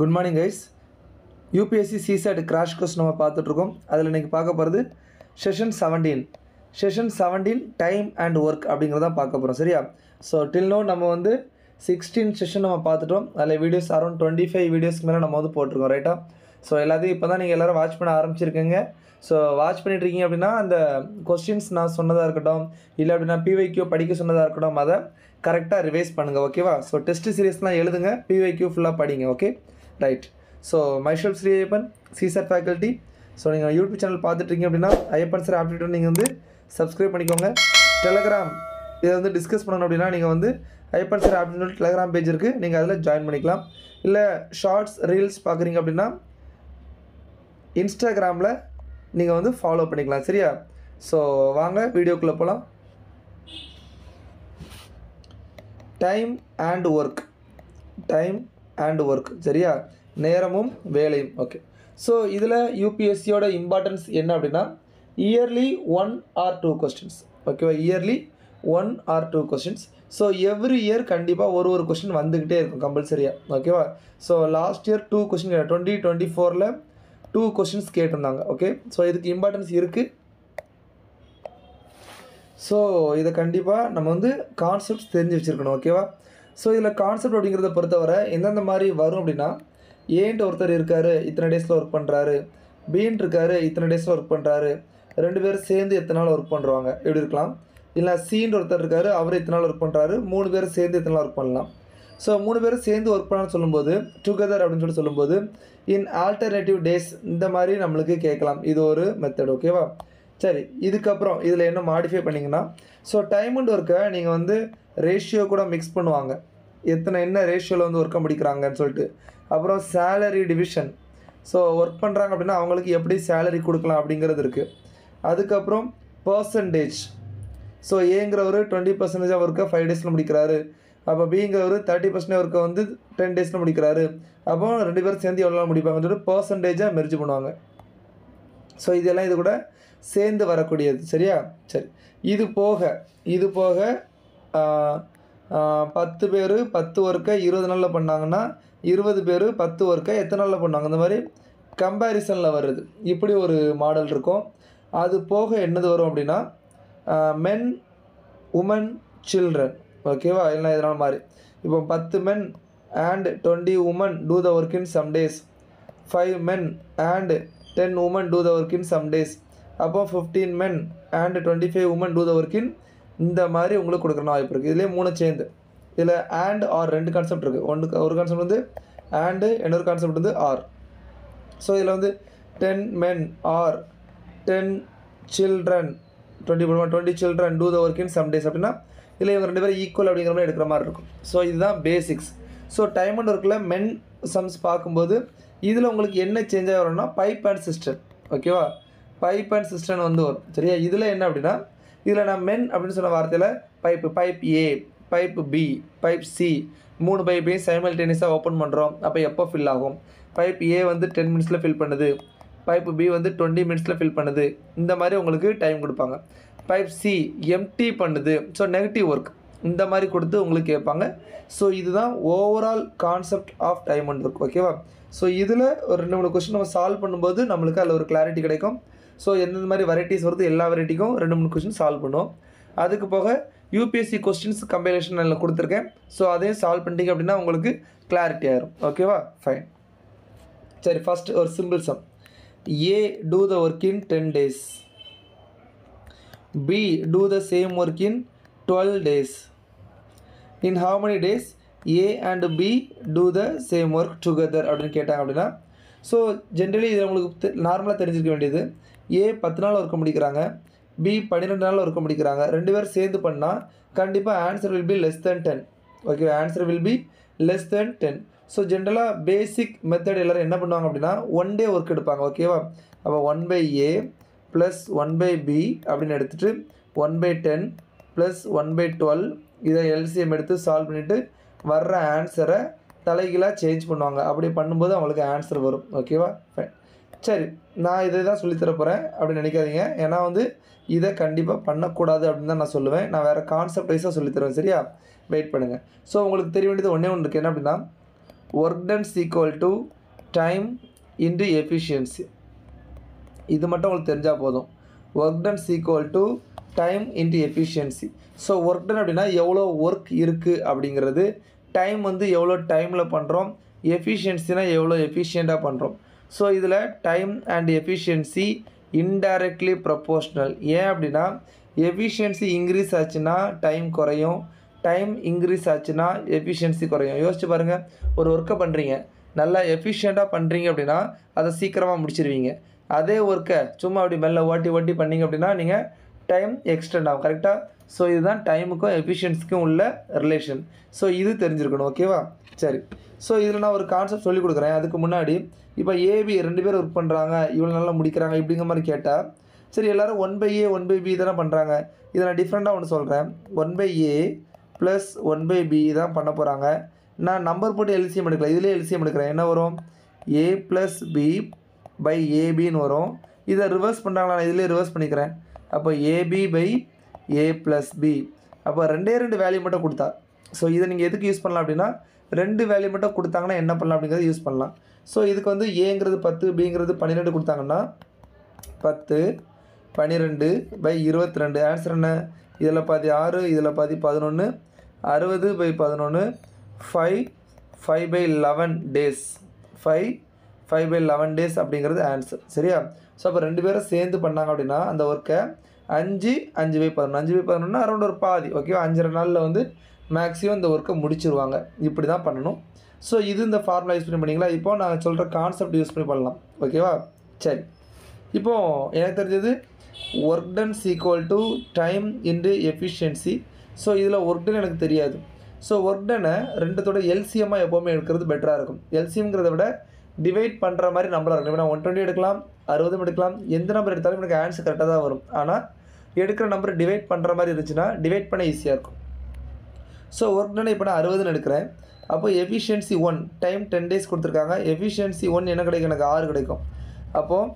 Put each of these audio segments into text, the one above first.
Good morning guys. UPSC சிசெட் crash course நம்ம பார்த்துட்ருக்கோம். அதில் இன்றைக்கி பார்க்க போகிறது செஷன் 17 டைம் அண்ட் ஒர்க் அப்படிங்கிறதான் பார்க்க போகிறோம். சரியா? ஸோ டில் நோ நம்ம 16 செஷன் நம்ம பார்த்துட்டோம். அதில் வீடியோஸ் அரௌண்ட் 25 வீடியோஸ்க்கு மேலே நம்ம போட்டிருக்கோம். ரைட்டா? ஸோ எல்லாத்தையும் இப்போ தான் நீங்கள் எல்லோரும் வாட்ச் பண்ண ஆரம்பிச்சிருக்கீங்க. ஸோ வாட்ச் பண்ணிட்டுருக்கீங்க அப்படின்னா அந்த கொஸ்டின்ஸ் நான் சொன்னதாக இருக்கட்டும், இல்லை அப்படின்னா பிவைக்யூ படிக்க சொன்னதாக இருக்கட்டும், அதை கரெக்டாக ரிவைஸ் பண்ணுங்கள். ஓகேவா? ஸோ டெஸ்ட் சீரியஸ்லாம் எழுதுங்க, பிவைக்யூ ஃபுல்லாக படிங்க. Okay right. So myself Shri Ayyappan, சிசெட் ஃபேக்கல்ட்டி. ஸோ நீங்கள் யூடியூப் சேனல் பார்த்துட்ருக்கீங்க அப்படின்னா ஐயப்பன் சார் ஆப்டிடியூட் நீங்கள் சப்ஸ்கிரைப் பண்ணிக்கோங்க. டெலகிராம் இதை டிஸ்கஸ் பண்ணணும் அப்படின்னா நீங்கள் Ayyappan sir aptitude Telegram page இருக்குது, நீங்கள் அதில் ஜாயின் பண்ணிக்கலாம். இல்லை ஷார்ட்ஸ் ரீல்ஸ் பார்க்குறீங்க அப்படின்னா இன்ஸ்டாகிராமில் நீங்கள் ஃபாலோ பண்ணிக்கலாம். சரியா? ஸோ வாங்க வீடியோக்குள்ளே போகலாம். Time and work. சரியா? நேரமும் வேலையும். ஓகே. ஸோ இதில் யூபிஎஸ்சியோட இம்பார்ட்டன்ஸ் என்ன அப்படின்னா இயர்லி 1 or 2 கொஸ்டின்ஸ். ஓகேவா? Yearly 1 or 2 questions. So every year கண்டிப்பாக ஒரு கொஸ்டின் வந்துக்கிட்டே இருக்கும் கம்பல்சரியாக. ஓகேவா? So last year 2 question 2024 2 questions கேட்டிருந்தாங்க. ஓகே. ஸோ இதுக்கு இம்பார்ட்டன்ஸ் இருக்குது. ஸோ இதை கண்டிப்பாக நம்ம கான்செப்ட்ஸ் தெரிஞ்சு வச்சுருக்கணும். ஓகேவா? ஸோ இதில் கான்செப்ட் அப்படிங்கிறத பொறுத்தவரை எந்தெந்த மாதிரி வரும் அப்படின்னா, ஏன்ட்டு ஒருத்தர் இருக்கார் இத்தனை டேஸில் ஒர்க் பண்ணுறாரு, பீன்ட்டு இருக்கார் இத்தனை டேஸில் ஒர்க் பண்ணுறாரு, 2 பேர் சேர்ந்து எத்தனை நாள் ஒர்க் பண்ணுறாங்க எப்படி இருக்கலாம். இல்லை சீன்ட்டு ஒருத்தர் இருக்கார் அவர் எத்தனை நாள் ஒர்க் பண்ணுறாரு, 3 பேர் சேர்ந்து எத்தனை நாள் ஒர்க் பண்ணலாம். ஸோ 3 பேர் சேர்ந்து ஒர்க் பண்ணலான்னு சொல்லும்போது டுகெதர் அப்படின்னு சொல்லும்போது இன் ஆல்டர்னேட்டிவ் டேஸ் இந்த மாதிரி நம்மளுக்கு கேட்கலாம். இது ஒரு மெத்தட். ஓகேவா? சரி, இதுக்கப்புறம் இதில் என்ன மாடிஃபை பண்ணிங்கன்னா, ஸோ டைம் அண்ட் ஒர்க்கை நீங்கள் ரேஷியோ கூட மிக்ஸ் பண்ணுவாங்க. என்ன ரேஷியோவில் ஒர்க்கை முடிக்கிறாங்கன்னு சொல்லிட்டு. அப்புறம் சேலரி டிவிஷன். ஸோ ஒர்க் பண்ணுறாங்க அப்படின்னா அவங்களுக்கு எப்படி சேலரி கொடுக்கலாம் அப்படிங்கிறது இருக்குது. அதுக்கப்புறம் பர்சன்டேஜ். ஸோ ஏங்கிறவர் 20% ஒர்க்கை 5 டேஸில் முடிக்கிறாரு, அப்போ பிங்கிறவர் 30% ஒர்க்கை 10 டேஸில் முடிக்கிறாரு, அப்போ 2 பேரும் சேர்ந்து எவ்வளோ நாள் முடிப்பாங்கன்னு சொல்லிட்டு பர்சன்டேஜாக மெர்ஜ் பண்ணுவாங்க. ஸோ இதெல்லாம் இது கூட சேர்ந்து வரக்கூடியது. சரியா? சரி, இது போக 10 பேர் 10 ஒர்க்கை 20 நாளில் பண்ணாங்கன்னா 20 பேர் 10 ஒர்க்கை எத்தனை நாளில் பண்ணாங்க, இந்த மாதிரி கம்பேரிசனில் வருது. இப்படி ஒரு மாடல் இருக்கும். அது போக என்னது வரும் அப்படின்னா மென், உமன், சில்ட்ரன். ஓகேவா? இல்லை இதனால் மாதிரி இப்போ 10 men and 20 women do the work in some days, 5 men and 10 women do the work in some days, அப்போ 15 men and 25 women do the work in இந்த மாதிரி உங்களுக்கு கொடுக்குறணும் வாய்ப்பு இருக்குது. இதிலே 3 சேர்ந்து இதில் and or 2 கான்செப்ட் இருக்குது. ஒரு கான்செப்ட் and, இன்னொரு கான்செப்ட் or. ஸோ இதில் 10 men or 10 children 20 children do the work in some days அப்படின்னா இதில் இவங்க 2 பேரும் ஈக்குவல் அப்படிங்கிற மாதிரி எடுக்கிற மாதிரி இருக்கும். ஸோ இதுதான் பேசிக்ஸ். ஸோ டைம் அண்ட் ஒர்க்கில் மென் சம்ஸ் பார்க்கும்போது இதில் உங்களுக்கு என்ன சேஞ்சாக வரும்னா பைப் அண்ட் சிஸ்டம். ஓகேவா? பைப் அண்ட் சிஸ்டம் வரும். சரியா? இதில் என்ன அப்படின்னா இதில் நான் மென் அப்படின்னு சொன்ன வார்த்தையில் pipe A, pipe B, pipe C 3 பைப்பையும் சைமல்டேனியஸாக ஓப்பன் பண்ணுறோம். அப்போ எப்போ ஃபில் ஆகும்? பைப் ஏ 10 மினிட்ஸில் ஃபில் பண்ணுது, பைப் பி 20 மினிட்ஸில் ஃபில் பண்ணுது. இந்த மாதிரி உங்களுக்கு டைம் கொடுப்பாங்க. பைப் சி எம்டி பண்ணுது, ஸோ நெகட்டிவ் ஒர்க் இந்த மாதிரி கொடுத்து உங்களுக்கு கேட்பாங்க. ஸோ இதுதான் overall concept of time and work. ஓகேவா? ஸோ இதில் ஒரு 2-3 கொஸ்டின் நம்ம சால்வ் பண்ணும்போது நம்மளுக்கு அதில் ஒரு கிளாரிட்டி கிடைக்கும். ஸோ எந்தெந்த மாதிரி வெரைட்டிஸ் வருது எல்லா வெரைட்டிக்கும் 2-3 கொஸ்டின் சால்வ் பண்ணுவோம். அதுக்கு போக யூபிஎஸ்சி கொஸ்டின்ஸ் கம்பைலேஷன் அதில் கொடுத்துருக்கேன். ஸோ அதையும் சால்வ் பண்ணிட்டீங்க அப்படின்னா உங்களுக்கு கிளாரிட்டி ஆயிரும். ஓகேவா? ஃபைன். சரி, ஃபஸ்ட் ஒரு simple sum. A do the work in 10 days, B do the same work in 12 days. In how many days A and B do the same work together அப்படின்னு கேட்டாங்க அப்படின்னா, ஸோ ஜென்ரலி இது உங்களுக்கு நார்மலாக தெரிஞ்சிருக்க வேண்டியது, ஏ 10 நாள் ஒர்க் முடிக்கிறாங்க, பி 12 நாள் ஒர்க் முடிக்கிறாங்க. 2 பேர் சேர்ந்து பண்ணால் கண்டிப்பாக answer will B less than 10. Okay, answer will B less than 10. So ஜென்ரலாக பேசிக் மெத்தட் எல்லோரும் என்ன பண்ணுவாங்க அப்படின்னா 1 day ஒர்க் எடுப்பாங்க. ஓகேவா? அப்போ 1/A ப்ளஸ் 1/B அப்படின்னு எடுத்துகிட்டு 1/10 ப்ளஸ் 1/12 இதை எல்சிஎம் எடுத்து சால்வ் பண்ணிவிட்டு வர்ற ஆன்சரை தலைகீழாக சேஞ்ச் பண்ணுவாங்க. அப்படி பண்ணும்போது அவங்களுக்கு ஆன்சர் வரும். ஓகேவா? ஃபைன். சரி, நான் இதை தான் சொல்லித்தர போகிறேன் அப்படின்னு நினைக்காதீங்க. ஏன்னா இதை கண்டிப்பாக பண்ணக்கூடாது அப்படின்னு தான் நான் சொல்லுவேன். நான் வேறு கான்செப்ட் வைஸாக சொல்லித்தருவேன். சரியா? வெயிட் பண்ணுங்கள். ஸோ உங்களுக்கு தெரிய வேண்டியது ஒன்றே ஒன்று இருக்குது. என்ன அப்படின்னா work done equal to time into efficiency. இது மட்டும் உங்களுக்கு தெரிஞ்சால் போதும். Work done equal to time into efficiency. So work ton அப்படின்னா எவ்வளோ ஒர்க் இருக்குது அப்படிங்கிறது, டைம் வந்து எவ்வளோ டைமில் பண்ணுறோம், எஃபிஷியன்சினா எவ்வளோ எஃபிஷியண்ட்டாக பண்ணுறோம். ஸோ இதில் time and efficiency indirectly proportional. ஏன் அப்படின்னா எஃபிஷியன்சி இன்க்ரீஸ் ஆச்சுன்னா டைம் குறையும், டைம் இன்க்ரீஸ் ஆச்சுன்னா எஃபிஷியன்சி குறையும். யோசிச்சு பாருங்கள், ஒரு ஒர்க்கை பண்ணுறீங்க, நல்லா எஃபிஷியண்ட்டாக பண்ணுறீங்க அப்படின்னா அதை சீக்கிரமாக முடிச்சிருவீங்க. அதே ஒர்க்கை சும்மா அப்படி மெல்ல ஓட்டி பண்ணிங்க அப்படின்னா நீங்கள் டைம் எக்ஸ்டெண்ட் ஆகும். கரெக்டாக? ஸோ இதுதான் டைமுக்கும் எஃபிஷியன்சிக்கும் உள்ள ரிலேஷன். ஸோ இது தெரிஞ்சிருக்கணும். ஓகேவா? சரி. ஸோ இதில் நான் ஒரு கான்செப்ட் சொல்லிக் கொடுக்குறேன். அதுக்கு முன்னாடி இப்போ ஏபி 2 பேர் ஒர்க் பண்ணுறாங்க, இவ்வளோ நல்லா முடிக்கிறாங்க இப்படிங்கிற மாதிரி கேட்டால், சரி எல்லோரும் 1/A 1/B தானே பண்ணுறாங்க. இதை நான் டிஃப்ரெண்ட்டாக ஒன்று சொல்கிறேன். 1/A + 1/B தான் பண்ண போகிறாங்க. நான் நம்பர் போட்டு எல்சிஎம் எடுக்கல, இதிலே எல்சிஎம் எடுக்கிறேன். என்ன வரும்? A + B/AB வரும். இதை ரிவர்ஸ் பண்ணுறாங்களா? நான் இதிலே ரிவர்ஸ் பண்ணிக்கிறேன். அப்போ AB/A + B. அப்போ 2 வேல்யூ மட்டும் கொடுத்தா. ஸோ இதை நீங்கள் எதுக்கு யூஸ் பண்ணலாம் அப்படின்னா 2 வேல்யூ மட்டும் கொடுத்தாங்கன்னா என்ன பண்ணலாம் அப்படிங்கிறத யூஸ் பண்ணலாம். ஸோ இதுக்கு வந்து ஏங்கிறது 10, பிங்கிறது 12 கொடுத்தாங்கன்னா 10/12/22. ஆன்சர் என்ன? இதில் பாதி 6, இதில் பாதி 11, 60/11, 5/11 டேஸ். 5/11 டேஸ் அப்படிங்கிறது ஆன்சர். சரியா? ஸோ அப்போ 2 பேரும் சேர்ந்து பண்ணாங்க அப்படின்னா அந்த ஒர்க்கை 5/11 5/11 அரௌண்ட் ஒரு பாதி. ஓகேவா? 5.5 நாளில் வந்து மேக்ஸிமம் இந்த ஒர்க்கை முடிச்சிருவாங்க. இப்படி தான் பண்ணணும். ஸோ இது இந்த ஃபார்முலா யூஸ் பண்ணி பண்ணிங்களா? இப்போ நாங்கள் சொல்கிற கான்செப்ட் யூஸ் பண்ணி பண்ணலாம். ஓகேவா? சரி. இப்போது எனக்கு தெரிஞ்சது work done equal to time into efficiency. So இதில் ஒர்க் டன் எனக்கு தெரியாது. ஸோ ஒர்க் டனை 2தோட எல்சிஎம்மாக எப்போவுமே எடுக்கிறது பெட்டராக இருக்கும். எல்சிஎம்ங்கிறத விட டிவைட் பண்ணுற மாதிரி நம்பராக இருக்கும். இப்போ நான் 120 எடுக்கலாம், 60 எடுக்கலாம், எந்த நம்பர் எடுத்தாலும் எனக்கு ஆன்சர் கரெக்டாக தான் வரும். ஆனால் எடுக்கிற நம்பர் டிவைட் பண்ணுற மாதிரி இருந்துச்சுன்னா டிவைட் பண்ண ஈஸியாக இருக்கும். ஸோ ஒர்க் டனை இப்போ நான் 60 எடுக்கிறேன். அப்போ எஃபிஷியன்சி 1 டைம் 10 டேஸ் கொடுத்துருக்காங்க. எஃபிஷியன்சி 1 என்ன கிடைக்கும்? எனக்கு 6 கிடைக்கும். அப்போது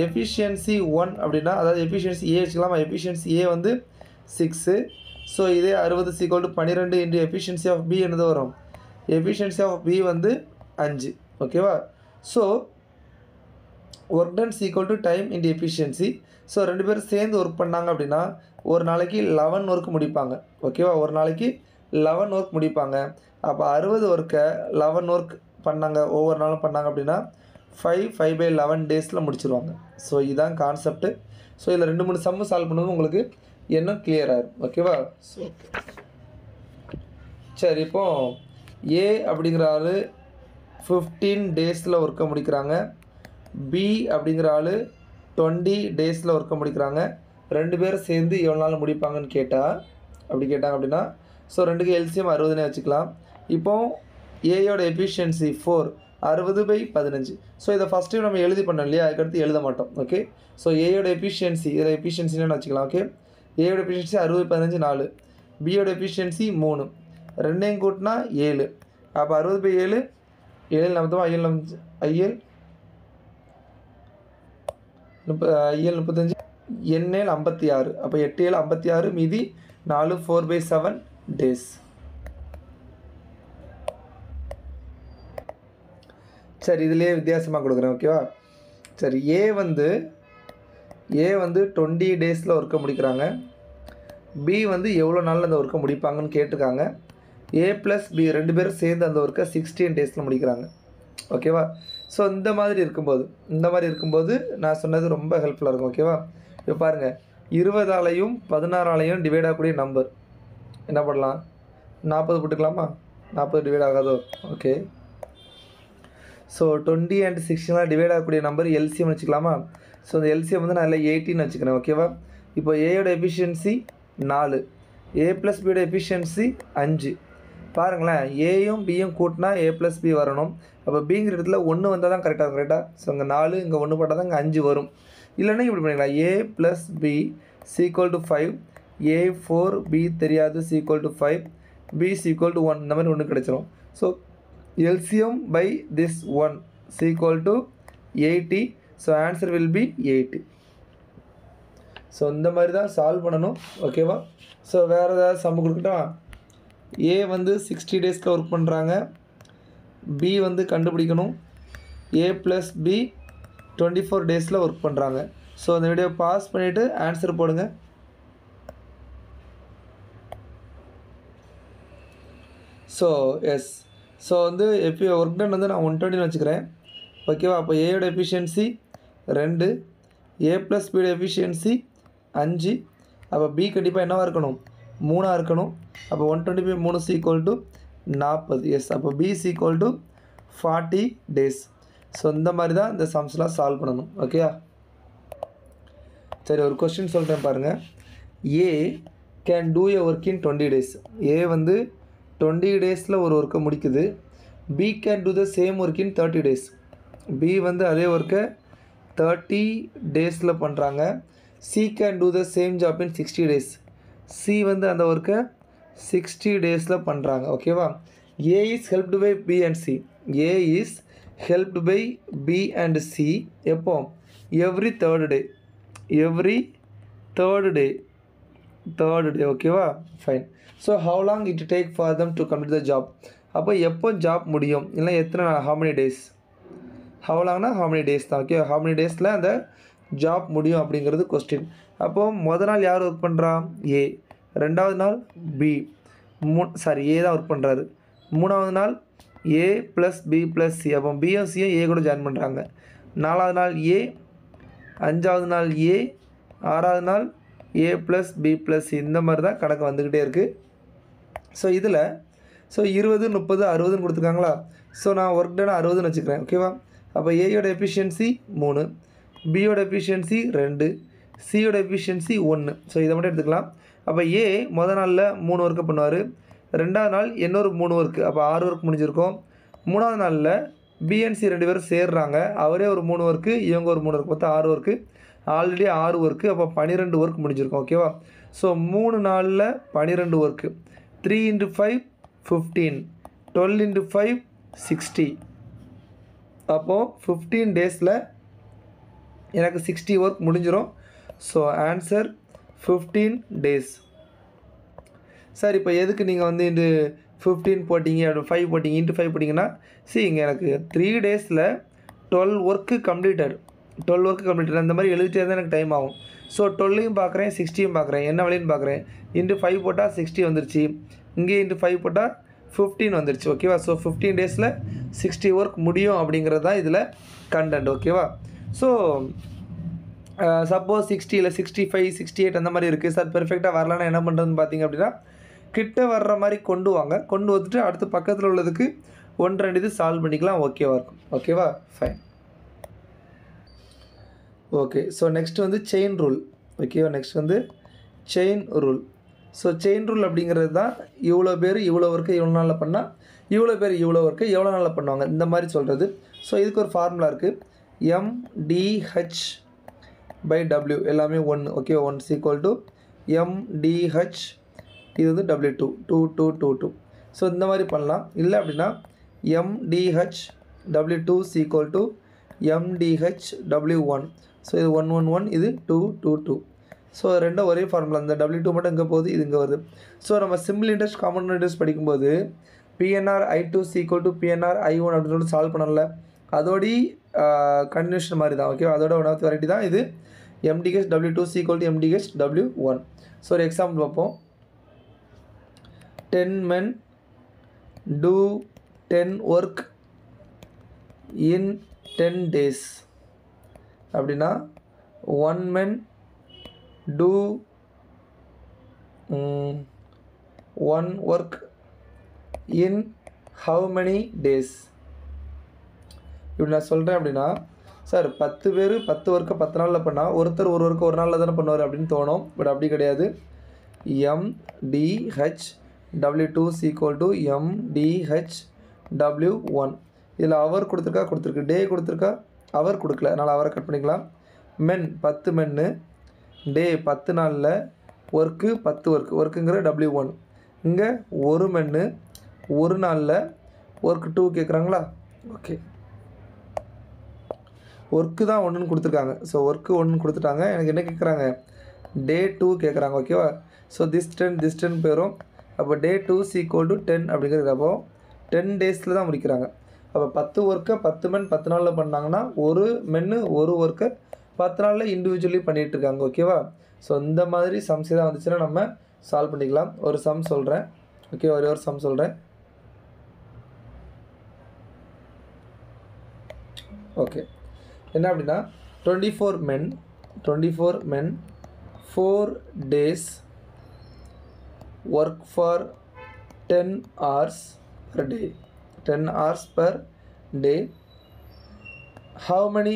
எஃபிஷியன்சி 1 அப்படின்னா, அதாவது எஃபிஷியன்சி ஏ வச்சுக்கலாமா? எஃபிஷியன்சி ஏ வந்து 6. ஸோ இதே 60 = 12 இன்டு எஃபிஷியன்சி ஆஃப் பி என்னது வரும்? எஃபிஷியன்சி ஆஃப் பி வந்து 5. ஓகேவா? So work done equal to time into efficiency. So 2 பேரும் சேர்ந்து ஒர்க் பண்ணாங்க அப்படின்னா ஒரு நாளைக்கு 11 ஒர்க் முடிப்பாங்க. ஓகேவா? ஒரு நாளைக்கு 11 ஒர்க் முடிப்பாங்க. அப்போ 60 ஒர்க்கை 11 ஒர்க் பண்ணாங்க, ஒவ்வொரு நாளும் பண்ணாங்க அப்படின்னா 5/11 டேஸில் முடிச்சிருவாங்க. ஸோ இதுதான் கான்செப்ட்டு. ஸோ இதில் 2-3 சம்மு சால்வ் பண்ணும்போது உங்களுக்கு இன்னும் கிளியர் ஆகிடும். ஓகேவா? ஸோ சரி, இப்போது ஏ அப்படிங்கிற ஆள் 15 டேஸில் ஒர்க்கை முடிக்கிறாங்க. பி அப்படிங்கிற ஆள் 20 டேஸில் ஒர்க்கை முடிக்கிறாங்க. 2 பேரும் சேர்ந்து எவ்வளோ நாள் முடிப்பாங்கன்னு கேட்டாங்க அப்படின்னா ஸோ 2க்கு எல்சிஎம் 60னே வச்சுக்கலாம். இப்போது ஏயோட எஃபிஷியன்சி 4, 60/15. ஸோ இதை ஃபஸ்ட் டைம் நம்ம எழுதி பண்ணோம் இல்லையா? அதுக்கடுத்து எழுத மாட்டோம். ஓகே? ஸோ ஏயோட எஃபிஷியன்சி, இதில் எஃபிஷியன்சின்னு வச்சுக்கலாம். ஓகே? ஏயோட எஃபிஷியன்சி 60/15 4, பியோட எஃபிஷியன்சி 3, 2ஐயும் கூட்டினா 7. அப்போ 60/7 7 மொத்தமாக ஐஎல் 35, எண்ணேல் 56. அப்போ 8 7 56, மீதி 4 4/7 டேஸ். சரி, இதிலே வித்தியாசமாக கொடுக்குறேன். ஓகேவா? சரி, ஏ வந்து 20 டேஸில் ஒர்க்கை முடிக்கிறாங்க. பி வந்து எவ்வளோ நாளில் அந்த ஒர்க்கை முடிப்பாங்கன்னு கேட்டிருக்காங்க. ஏ ப்ளஸ் பி 2 பேரும் சேர்ந்து அந்த ஒர்க்கை 16 டேஸில் முடிக்கிறாங்க. ஓகேவா? ஸோ இந்த மாதிரி இருக்கும்போது நான் சொன்னது ரொம்ப ஹெல்ப்ஃபுல்லாக இருக்கும். ஓகேவா? இப்போ பாருங்கள், 20ஆலையும் 16ஆலையும் டிவைட் ஆகக்கூடிய நம்பர் என்ன பண்ணலாம்? 40 போட்டுக்கலாமா? 40 டிவைட் ஆகாதோ? ஓகே. ஸோ 20 and 16 டிவைட் ஆகக்கூடிய நம்பர் எல்சிஎம் வச்சுக்கலாமா? ஸோ இந்த எல்சிஎம் வந்து நான் இல்லை 18 வச்சுக்கிறேன். ஓகேவா? இப்போ ஏயோட எஃபிஷியன்சி 4, ஏ ப்ளஸ் பியோட எஃபிஷியன்சி 5. பாருங்களேன், ஏயும் பியும் கூட்டினா ஏ ப்ளஸ் பி வரணும். அப்போ பிங்கிற இடத்துல 1 வந்தால் தான் கரெக்டாக இருக்கும். கரெக்டாக? ஸோ இங்கே 4, இங்கே 1 போட்டால் தான் இங்கே 5 வரும். இல்லைன்னா இப்படி பண்ணிக்கலாம், ஏ ப்ளஸ் பி = 5, ஏ 4 பி தெரியாது =5, பி =1. இந்த மாதிரி 1 கிடச்சிரும். So LCM by this 1 = 80. So answer will B 80. So இந்த மாதிரி தான் சால்வ் பண்ணணும். ஓகேவா? ஸோ வேறு ஏதாவது சம்மு கொடுக்கட்டா? ஏ வந்து 60 டேஸில் ஒர்க் பண்ணுறாங்க. பி வந்து கண்டுபிடிக்கணும். ஏ ப்ளஸ் பி 24 டேஸில் ஒர்க் பண்ணுறாங்க. ஸோ அந்த வீடியோ பாஸ் பண்ணிவிட்டு ஆன்சர் போடுங்க. So yes. ஸோ வந்து எப்போ ஒர்க் டன் வந்து நான் 120 வச்சுக்கிறேன். ஓகேவா? அப்போ ஏயோட எஃபிஷியன்சி 2, ஏ ப்ளஸ் பியோட எஃபிஷியன்சி 5. அப்போ பி கண்டிப்பாக என்னவாக இருக்கணும்? 3 இருக்கணும். அப்போ 120 × 3 = 40. எஸ். அப்போ பி = 40 டேஸ். ஸோ இந்த மாதிரி தான் இந்த சம்ஸ்லாம் சால்வ் பண்ணணும். ஓகேயா? சரி, ஒரு கொஸ்டின் சொல்கிறேன் பாருங்கள். A can do a work in 20 days. A வந்து 20 டேஸில் ஒரு ஒர்க்கை முடிக்குது. B can do the same work in 30 days. B வந்து அதே ஒர்க்கை 30 டேஸில் பண்ணுறாங்க. C can do the same job in 60 days. C வந்து அந்த ஒர்க்கை 60 டேஸில் பண்ணுறாங்க. ஓகேவா? A is helped by B and C. A is helped by B and C எப்போ? எவ்ரி தேர்ட் டே. Third day. ஓகேவா? Fine. So how long it take for them to complete the job. அப்போ எப்போ ஜாப் முடியும்? இல்லை எத்தனை நாள்? how many days? how longனா how many days தான். Okay, how many daysல அந்த ஜாப் முடியும் அப்படிங்கிறது கொஸ்டின். அப்போது மொதல் நாள் யார் ஒர்க் பண்ணுறா? ஏ. ரெண்டாவது நாள் பி. ஏ தான் ஒர்க் பண்ணுறாரு. மூணாவது நாள் ஏ ப்ளஸ் பி ப்ளஸ் சி. அப்போ பியும் சியும் ஏ கூட ஜாயின் பண்ணுறாங்க. நாலாவது நாள் ஏ. அஞ்சாவது நாள் ஏ. ஆறாவது நாள் ஏ ப்ளஸ் பி ப்ளஸ் சி. இந்த மாதிரி தான் கணக்கு வந்துக்கிட்டே இருக்குது. ஸோ இதில் 20, 30, 60ன்னு கொடுத்துருக்காங்களா? ஸோ நான் ஒர்க் டன் 60ன்னு வச்சுக்கிறேன். ஓகேவா? அப்போ ஏயோட எஃபிஷியன்சி 3, பியோட எஃபிஷியன்சி 2, சியோட எஃபிஷியன்சி 1. ஸோ இதை மட்டும் எடுத்துக்கலாம். அப்போ ஏ மொதல் நாளில் 3 ஒர்க்கு பண்ணுவார். ரெண்டாவது நாள் இன்னொரு 3 ஒர்க்கு. அப்போ 6 ஒர்க் முடிஞ்சிருக்கும். மூணாவது நாளில் பிஎன்சி 2 பேரும் சேர்றாங்க. அவரே ஒரு 3 ஒர்க்கு, இவங்க ஒரு 3 ஒர்க், மொத்தம் 6 ஒர்க்கு. Already 6 work. அப்போ 12 ஒர்க் முடிஞ்சிருக்கும். ஓகேவா? ஸோ 3 நாளில் 12 ஒர்க்கு. 3 × 5 15, 12 × 5 60. அப்போது 15 டேஸில் எனக்கு 60 ஒர்க் முடிஞ்சிடும். So answer 15 days. சார் இப்போ எதுக்கு நீங்கள் வந்து இந்த 15 போட்டிங்க, அப்படி 5 போட்டிங்க, × 5 போட்டிங்கன்னா இங்கே எனக்கு 3 டேஸில் 12 ஒர்க்கு கம்ப்ளீட்டட். அந்த மாதிரி எழுதிட்டே இருந்தால் எனக்கு டைம் ஆகும். ஸோ 12ஐயும் பார்க்குறேன், 60யும் பார்க்குறேன். என்ன வழின்னு பார்க்குறேன். × 5 போட்டால் 60 வந்துருச்சு. இங்கே × 5 போட்டால் 15 வந்துருச்சு. ஓகேவா? ஸோ 15 டேஸில் 60 ஒர்க் முடியும் அப்படிங்கிறது தான் இதில் கண்டென்ட். ஓகேவா? ஸோ சப்போஸ் 60 இல்லை 65, 68 அந்த மாதிரி இருக்குது. சார் பெர்ஃபெக்டாக வரலான்னா என்ன பண்ணுறதுன்னு பார்த்தீங்க அப்படின்னா, கிட்ட வர்ற மாதிரி கொண்டு வந்துட்டு அடுத்து பக்கத்தில் உள்ளதுக்கு 1-2 இது சால்வ் பண்ணிக்கலாம். ஓகேவா இருக்கும். ஓகேவா? ஃபைன். ஓகே. ஸோ நெக்ஸ்ட் வந்து செயின் ரூல். ஓகேவா? நெக்ஸ்ட் வந்து chain rule. So chain rule அப்படிங்கிறது தான் இவ்வளோ பேர் இவ்வளோ ஒர்க்கு இவ்வளோ நாளில் பண்ணால், இவ்வளோ பேர் இவ்வளோ ஒர்க்கு எவ்வளோ நாளில் பண்ணுவாங்க, இந்த மாதிரி சொல்கிறது. ஸோ இதுக்கு ஒரு ஃபார்முலா இருக்குது. MDH/W எல்லாமே 1. Okay, 1 = MDH. இது வந்து W2 2. ஸோ இந்த மாதிரி பண்ணலாம். இல்லை அப்படின்னா MDH/W2 = MDH/W1. ஸோ இது 1 1 1, இது 2 2 2. ஸோ ரெண்டும் ஒரே ஃபார்முலா. இந்த W2 மட்டும் இங்கே போகுது, இது இங்கே வருது. ஸோ நம்ம சிம்பிள் இன்ட்ரெஸ்ட், காம்பவுண்ட் இன்ட்ரெஸ்ட் படிக்கும்போது PNR I2 = PNR I1 அப்படின்னு சொல்லிட்டு சால்வ் பண்ணல. அதோடி கண்டினியூஷன் மாதிரி தான். ஓகே, அதோட ஒன்றாவது வெரைட்டி தான் இது. MDH/W2 = MDH/W1. ஸோ ஒரு எக்ஸாம்பிள் பார்ப்போம். 10 men do 10 work in 10 days அப்படின்னா 1 men do 1 work in how many days? இப்படி நான் சொல்கிறேன் அப்படின்னா, சார் 10 பேர் 10 ஒர்க்கை 10 நாளில் பண்ணால் ஒருத்தர் ஒரு ஒர்க்கு ஒரு நாளில் தானே பண்ணுவார் அப்படின்னு தோணும். பட் அப்படி கிடையாது. MDH/W2 = MDH/W1. இதில் அவர் கொடுத்துருக்கு, டே கொடுத்துருக்கா, அவர் கொடுக்கல, அதனால் அவரை கட் பண்ணிக்கலாம். மென் 10 மென்னு, டே 10 நாளில், ஒர்க்கு 10 ஒர்க்குங்கிற W1. இங்கே ஒரு மென்னு ஒரு நாளில், ஒர்க் 2 கேட்குறாங்களா? ஓகே, ஒர்க்கு தான் 1ன்னு கொடுத்துருக்காங்க. ஸோ ஒர்க்கு 1 கொடுத்துட்டாங்க. எனக்கு என்ன கேட்குறாங்க? டே 2 கேட்குறாங்க. ஓகேவா? ஸோ திஸ் 10 போயிடும். அப்போ டே 2 = 10 அப்படிங்கிறது. அப்போ 10 டேஸில் தான் முடிக்கிறாங்க. அப்போ 10 ஒர்க்கை 10 men 10 நாளில் பண்ணாங்கன்னா ஒரு மென்னு ஒரு ஒர்க்கை 10 நாளில் இண்டிவிஜுவலி பண்ணிகிட்ருக்காங்க. ஓகேவா? ஸோ இந்த மாதிரி சம்ஸ் தான் வந்துச்சுன்னா நம்ம சால்வ் பண்ணிக்கலாம். ஒரு சம் சொல்கிறேன். ஓகே, ஒரே ஒரு சம் சொல்கிறேன். ஓகே, என்ன அப்படின்னா 24 men 4 days work for 10 hours per day. 10 hours per day. How many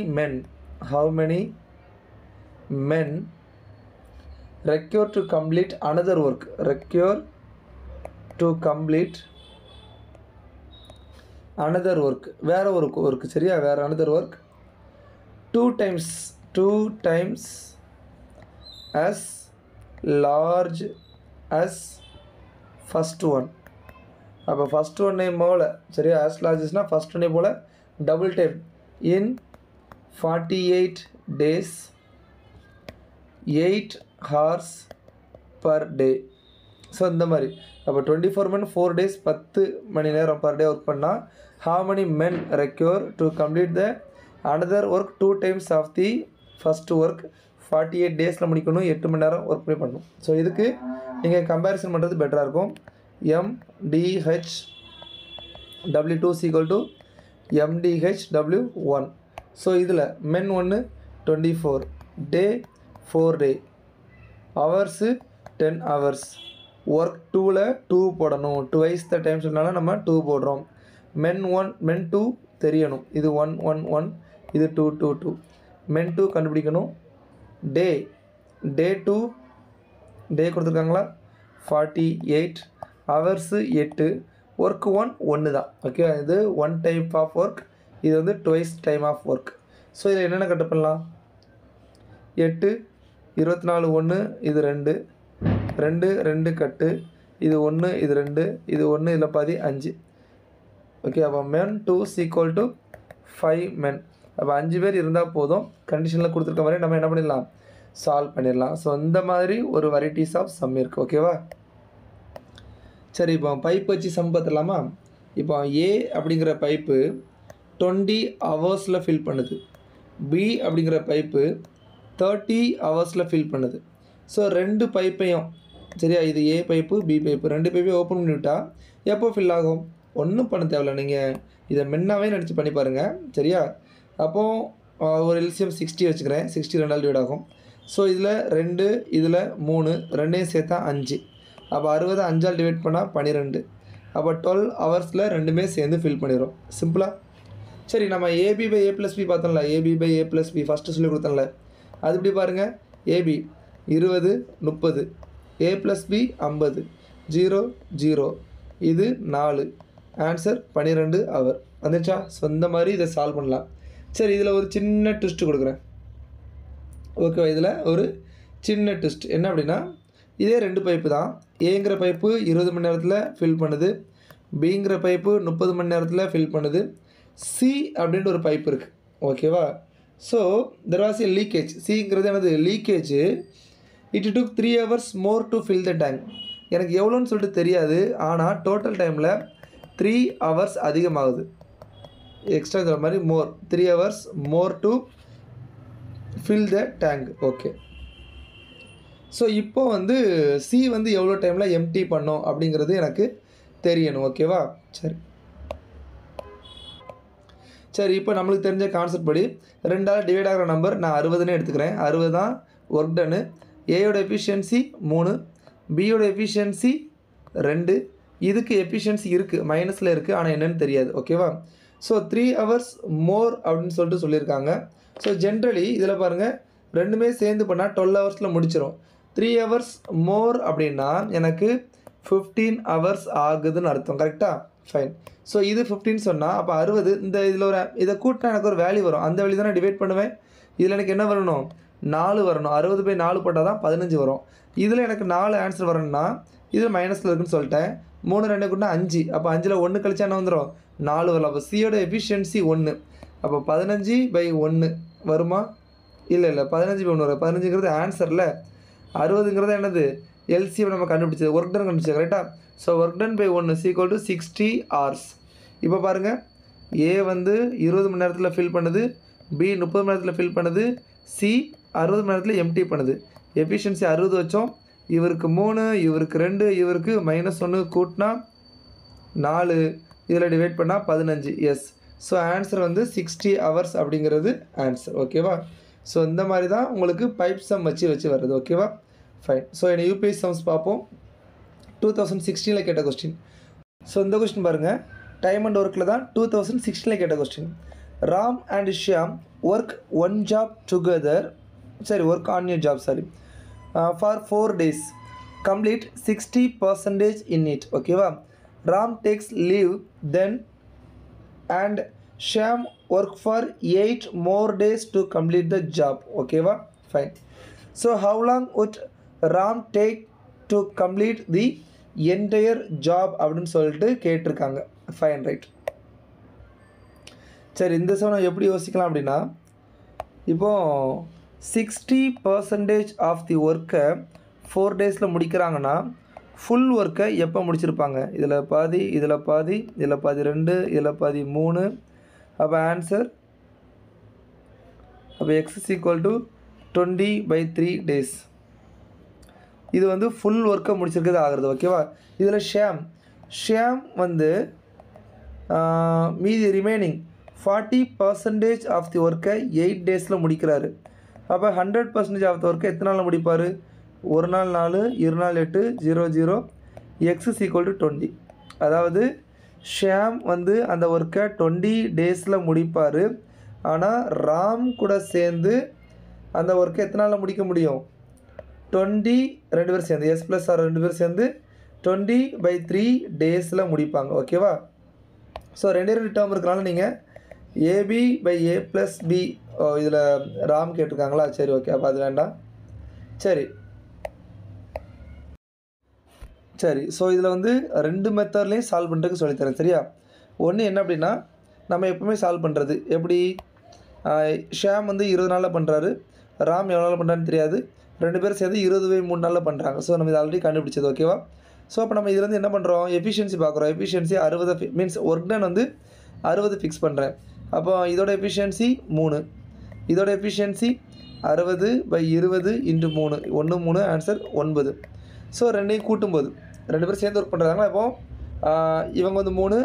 men require to complete another work? Require to complete another work. வேற ஒரு ஒர்க், சரியா? வேற another work 2 times as large as first one. அப்போ first ஒன்னே போல், சரியா? as large asனா first ஒன்னே போல் double time in 48 days 8 hours per day. ஸோ இந்த மாதிரி அப்போ 24 men 4 days 10 மணி நேரம் per day ஒர்க் பண்ணால் how many men require to complete the another work 2 times of the first work 48 daysல முடிக்கணும், 8 மணி நேரம் ஒர்க் பண்ணி பண்ணணும். ஸோ இதுக்கு நீங்கள் கம்பேரிசன் பண்ணுறது பெட்டராக இருக்கும். MDHW2 = MDHW1. ஸோ இதில் men 1 24, day 4 day, hours 10 hours, work 2ல் 2 போடணும், ட்வைஸ் த டைம் சொன்னால நம்ம 2 போடுறோம். men 2 தெரியணும், இது 1 1 1, இது 2 2 2. men 2 கண்டுபிடிக்கணும். டே 2 டே கொடுத்துருக்காங்களா 48, ஹவர்ஸு 8, ஒர்க் 1 தான். ஓகே, இது 1 டைப் ஆஃப் ஒர்க், இது வந்து twice time of work. So இதில் என்னென்ன கட்டு பண்ணலாம்? 8 24 1, இது 2 2 2 கட்டு, இது 1 இது 2 இது 1, இதில் பாதி 5. ஓகே, அப்போ men 2 = 5 men. அப்போ 5 பேர் இருந்தால் போதும். கண்டிஷனில் கொடுத்துருக்க மாதிரி நம்ம என்ன பண்ணிடலாம்? சால்வ் பண்ணிடலாம். ஸோ இந்த மாதிரி ஒரு வெரைட்டிஸ் ஆஃப் சம் இருக்குது. ஓகேவா? சரி, இப்போ பைப் வச்சு சம் பார்த்துடலாமா? இப்போ ஏ அப்படிங்கிற பைப்பு 20 ஹவர்ஸில் ஃபில் பண்ணுது. பி அப்படிங்கிற பைப்பு 30 ஹவர்ஸில் ஃபில் பண்ணுது. ஸோ ரெண்டு பைப்பையும், சரியா? இது ஏ பைப்பு பி பைப்பு, ரெண்டு பைப்பையும் ஓப்பன் பண்ணிவிட்டால் எப்போ ஃபில் ஆகும்? ஒன்றும் பண்ண தேவையில்ல, நீங்கள் இதை மென்னாவே நினச்சி பண்ணி பாருங்கள், சரியா? அப்போது ஒரு எல்சிஎம் 60 வச்சுக்கிறேன். 60 2ஆல் டிவைட் ஆகும். ஸோ இதில் 2, இதில் 3, ரெண்டையும் சேர்த்தா 5. அப்போ 60 5ஆல் டிவைட் பண்ணால் 12. அப்போ 12 ஹவர்ஸில் ரெண்டுமே சேர்ந்து ஃபில் பண்ணிடும். சிம்பிளாக. சரி, நம்ம A B by A plus B பார்த்தோம்ல, A B by A plus B first சொல்லி கொடுத்தோம்ல, அது இப்படி பாருங்கள். ஏபி 20 30, ஏ ப்ளஸ் பி 50, 0 0, இது 4, ஆன்சர் 12 ஹவர் வந்துச்சா? ஸோ இந்த மாதிரி இதை சால்வ் பண்ணலாம். சரி, இதில் ஒரு சின்ன ட்விஸ்ட்டு கொடுக்குறேன். ஓகேவா? இதில் ஒரு சின்ன ட்விஸ்ட் என்ன அப்படின்னா, இதே ரெண்டு பைப்பு தான். ஏங்கிற பைப்பு 20 மணி நேரத்தில் ஃபில் பண்ணுது, பிங்கிற பைப்பு 30 மணி நேரத்தில் ஃபில் பண்ணுது, சி அப்படின்ட்டு ஒரு பைப் இருக்குது. ஓகேவா? So there was a leakage. சிங்கிறது என்னது? Leakage. It took 3 hours more to fill the tank. எனக்கு எவ்வளோன்னு சொல்லிட்டு தெரியாது, ஆனால் டோட்டல் டைமில் 3 hours அதிகமாகுது. எக்ஸ்ட்ரா மாதிரி மோர் 3 hours more to fill the tank. Okay, so இப்போ வந்து சி வந்து எவ்வளோ டைமில் எம்டி பண்ணோம் அப்படிங்கிறது எனக்கு தெரியணும். ஓகேவா? சரி, இப்போ நம்மளுக்கு தெரிஞ்ச கான்செப்ட் படி 2ஆல் டிவைட் ஆகிற நம்பர் நான் 60ன்னு எடுத்துக்கிறேன். 60 தான் ஒர்க் டன்னு. ஏயோட எஃபிஷியன்சி 3, பியோட எஃபிஷியன்சி 2, இதுக்கு எஃபிஷியன்சி இருக்குது, மைனஸில் இருக்குது, ஆனால் என்னென்னு தெரியாது. ஓகேவா? ஸோ 3 hours மோர் அப்படின்னு சொல்லிட்டு சொல்லியிருக்காங்க. ஸோ ஜென்ரலி இதில் பாருங்கள், ரெண்டுமே சேர்ந்து பண்ணால் 12 ஹவர்ஸில் முடிச்சிடும். 3 hours மோர் அப்படின்னா எனக்கு 15 hours ஆகுதுன்னு அர்த்தம். கரெக்டாக? ஃபைன். ஸோ இது 15 சொன்னால் அப்போ 60. இந்த இதில் ஒரு இதை கூட்டினா எனக்கு ஒரு வேல்யூ வரும். அந்த வேல்யூ தான் நான் டிவைட் பண்ணுவேன். இதில் எனக்கு என்ன வரணும்? 4 வரணும். 60 பை 4 போட்டால் தான் 15 வரும். இதில் எனக்கு 4 ஆன்சர் வரணும்னா இதில் மைனஸில் இருக்குன்னு சொல்லிட்டேன். 3 2 கூட்டினா 5. அப்போ 5ல் 1 கழிச்சா என்ன வந்துடும்? 4 வரலாம். அப்போ சியோட எஃபிஷியன்சி 1. அப்போ 15 பை 1 வருமா? இல்லை 15 பை 1 வரும். 15ங்கிறது ஆன்சரில், 60ங்கிறது என்னது? எல்சிஎம் நம்ம கண்டுபிடிச்சது, ஒர்க் டன் கண்டுபிடிச்சது. கரெக்டாக? So work done by 1 = 60 hours. இப்போ பாருங்கள், ஏ வந்து 20 மணி நேரத்தில் ஃபில் பண்ணுது, பி 30 மணி நேரத்தில் ஃபில் பண்ணுது, சி 60 மணி நேரத்தில் எம்டி பண்ணுது. எஃபிஷியன்சி 60 வச்சோம், இவருக்கு 3, இவருக்கு 2, இவருக்கு -1 கூட்டினா 4, இதில் டிவைட் பண்ணால் 15. எஸ். ஸோ ஆன்சர் வந்து 60 ஹவர்ஸ் அப்படிங்கிறது ஆன்சர். ஓகேவா? ஸோ இந்த மாதிரி தான் உங்களுக்கு பைப் சம் வச்சு வர்றது. ஓகேவா? ஃபைன். ஸோ என்ன யூபிஎஸ் சம்ஸ் பார்ப்போம். 2016 கேட்ட கொஸ்டின். ஸோ இந்த கொஸ்டின் பாருங்கள், டைம் அண்ட் ஒர்க்கில் தான் 2016 கேட்ட question. Ram and Shyam work on job together, சரி work on your job, sorry, for 4 days, complete 60% in it. ஓகேவா? Ram takes leave then and Shyam work for 8 more days to complete the job. Okay, fine. So how long would Ram take to complete the entire job அப்படினு சொல்லிட்டு கேட்டிருக்காங்க. Fine, right. சரி, இந்த சமயம் எப்படி யோசிக்கலாம் அப்படின்னா, இப்போ 60% ஆஃப் தி ஒர்க்கை 4 daysல முடிக்கிறாங்கன்னா ஃபுல் ஒர்க்கை எப்போ முடிச்சிருப்பாங்க? இதில் பாதி, இதில் பாதி, இதில் பாதி 2, இதில் பாதி 3. அப்போ ஆன்சர், அப்போ X is equal to 20/3 days. இது வந்து ஃபுல் ஒர்க்கை முடிச்சிருக்கிறது ஆகிறது. ஓகேவா? இதில் ஷியாம் வந்து மீதி ரிமைனிங் 40% ஆஃப் தி ஒர்க்கை 8 daysல முடிக்கிறாரு. அப்போ 100% ஆஃப் தி ஒர்க்கை எத்தனை நாளில் முடிப்பார்? 1 நாள் 4, 2 நாள் 8, 0 0, எக்ஸ் இஸ் ஈக்குவல் டு 20. அதாவது ஷியாம் வந்து அந்த ஒர்க்கை 20 daysல முடிப்பார். ஆனால் ராம் கூட சேர்ந்து அந்த ஒர்க்கை எத்தனை நாளில் முடிக்க முடியும்? 20, 2 பேர் சேர்ந்து, எஸ் ப்ளஸ் ஆர் 2 பேர் சேர்ந்து 20/3 daysல முடிப்பாங்க. ஓகேவா? ஸோ 2 டேர்ம் இருக்கிறனால நீங்கள் AB/A + B, இதில் ராம் கேட்டிருக்காங்களா? சரி, ஓகே, அப்போ அது வேண்டாம். சரி, ஸோ இதில் வந்து 2 மெத்தட்லேயும் சால்வ் பண்ணுறதுக்கு சொல்லித்தரேன். சரியா? ஒன்று என்ன அப்படின்னா, நம்ம எப்பவுமே சால்வ் பண்ணுறது எப்படி, ஷியாம் வந்து 20 நாளில் பண்ணுறாரு, ராம் எவ்வளோ நாள் பண்ணுறான்னு தெரியாது, 2 பேரும் சேர்ந்து 20/3 நாளில் பண்ணுறாங்க. ஸோ நம்ம இது ஆல்ரெடி கண்டுபிடிச்சது. ஓகேவா? ஸோ அப்போ நம்ம இதுலேருந்து என்ன பண்ணுறோம், எஃபிஷியன்சி பார்க்குறோம். எஃபிஷியன்சி 60 மீன்ஸ் ஒர்க் டன் வந்து 60 ஃபிக்ஸ் பண்ணுறேன். அப்போ இதோட எஃபிஷியன்சி 3, இதோட எஃபிஷியன்சி 60/20 × 3, 1 3, ஆன்சர் 9. ஸோ ரெண்டையும் கூட்டும்போது 2 பேரும் சேர்ந்து ஒர்க் பண்ணுறாங்களா? இப்போது இவங்க வந்து 3,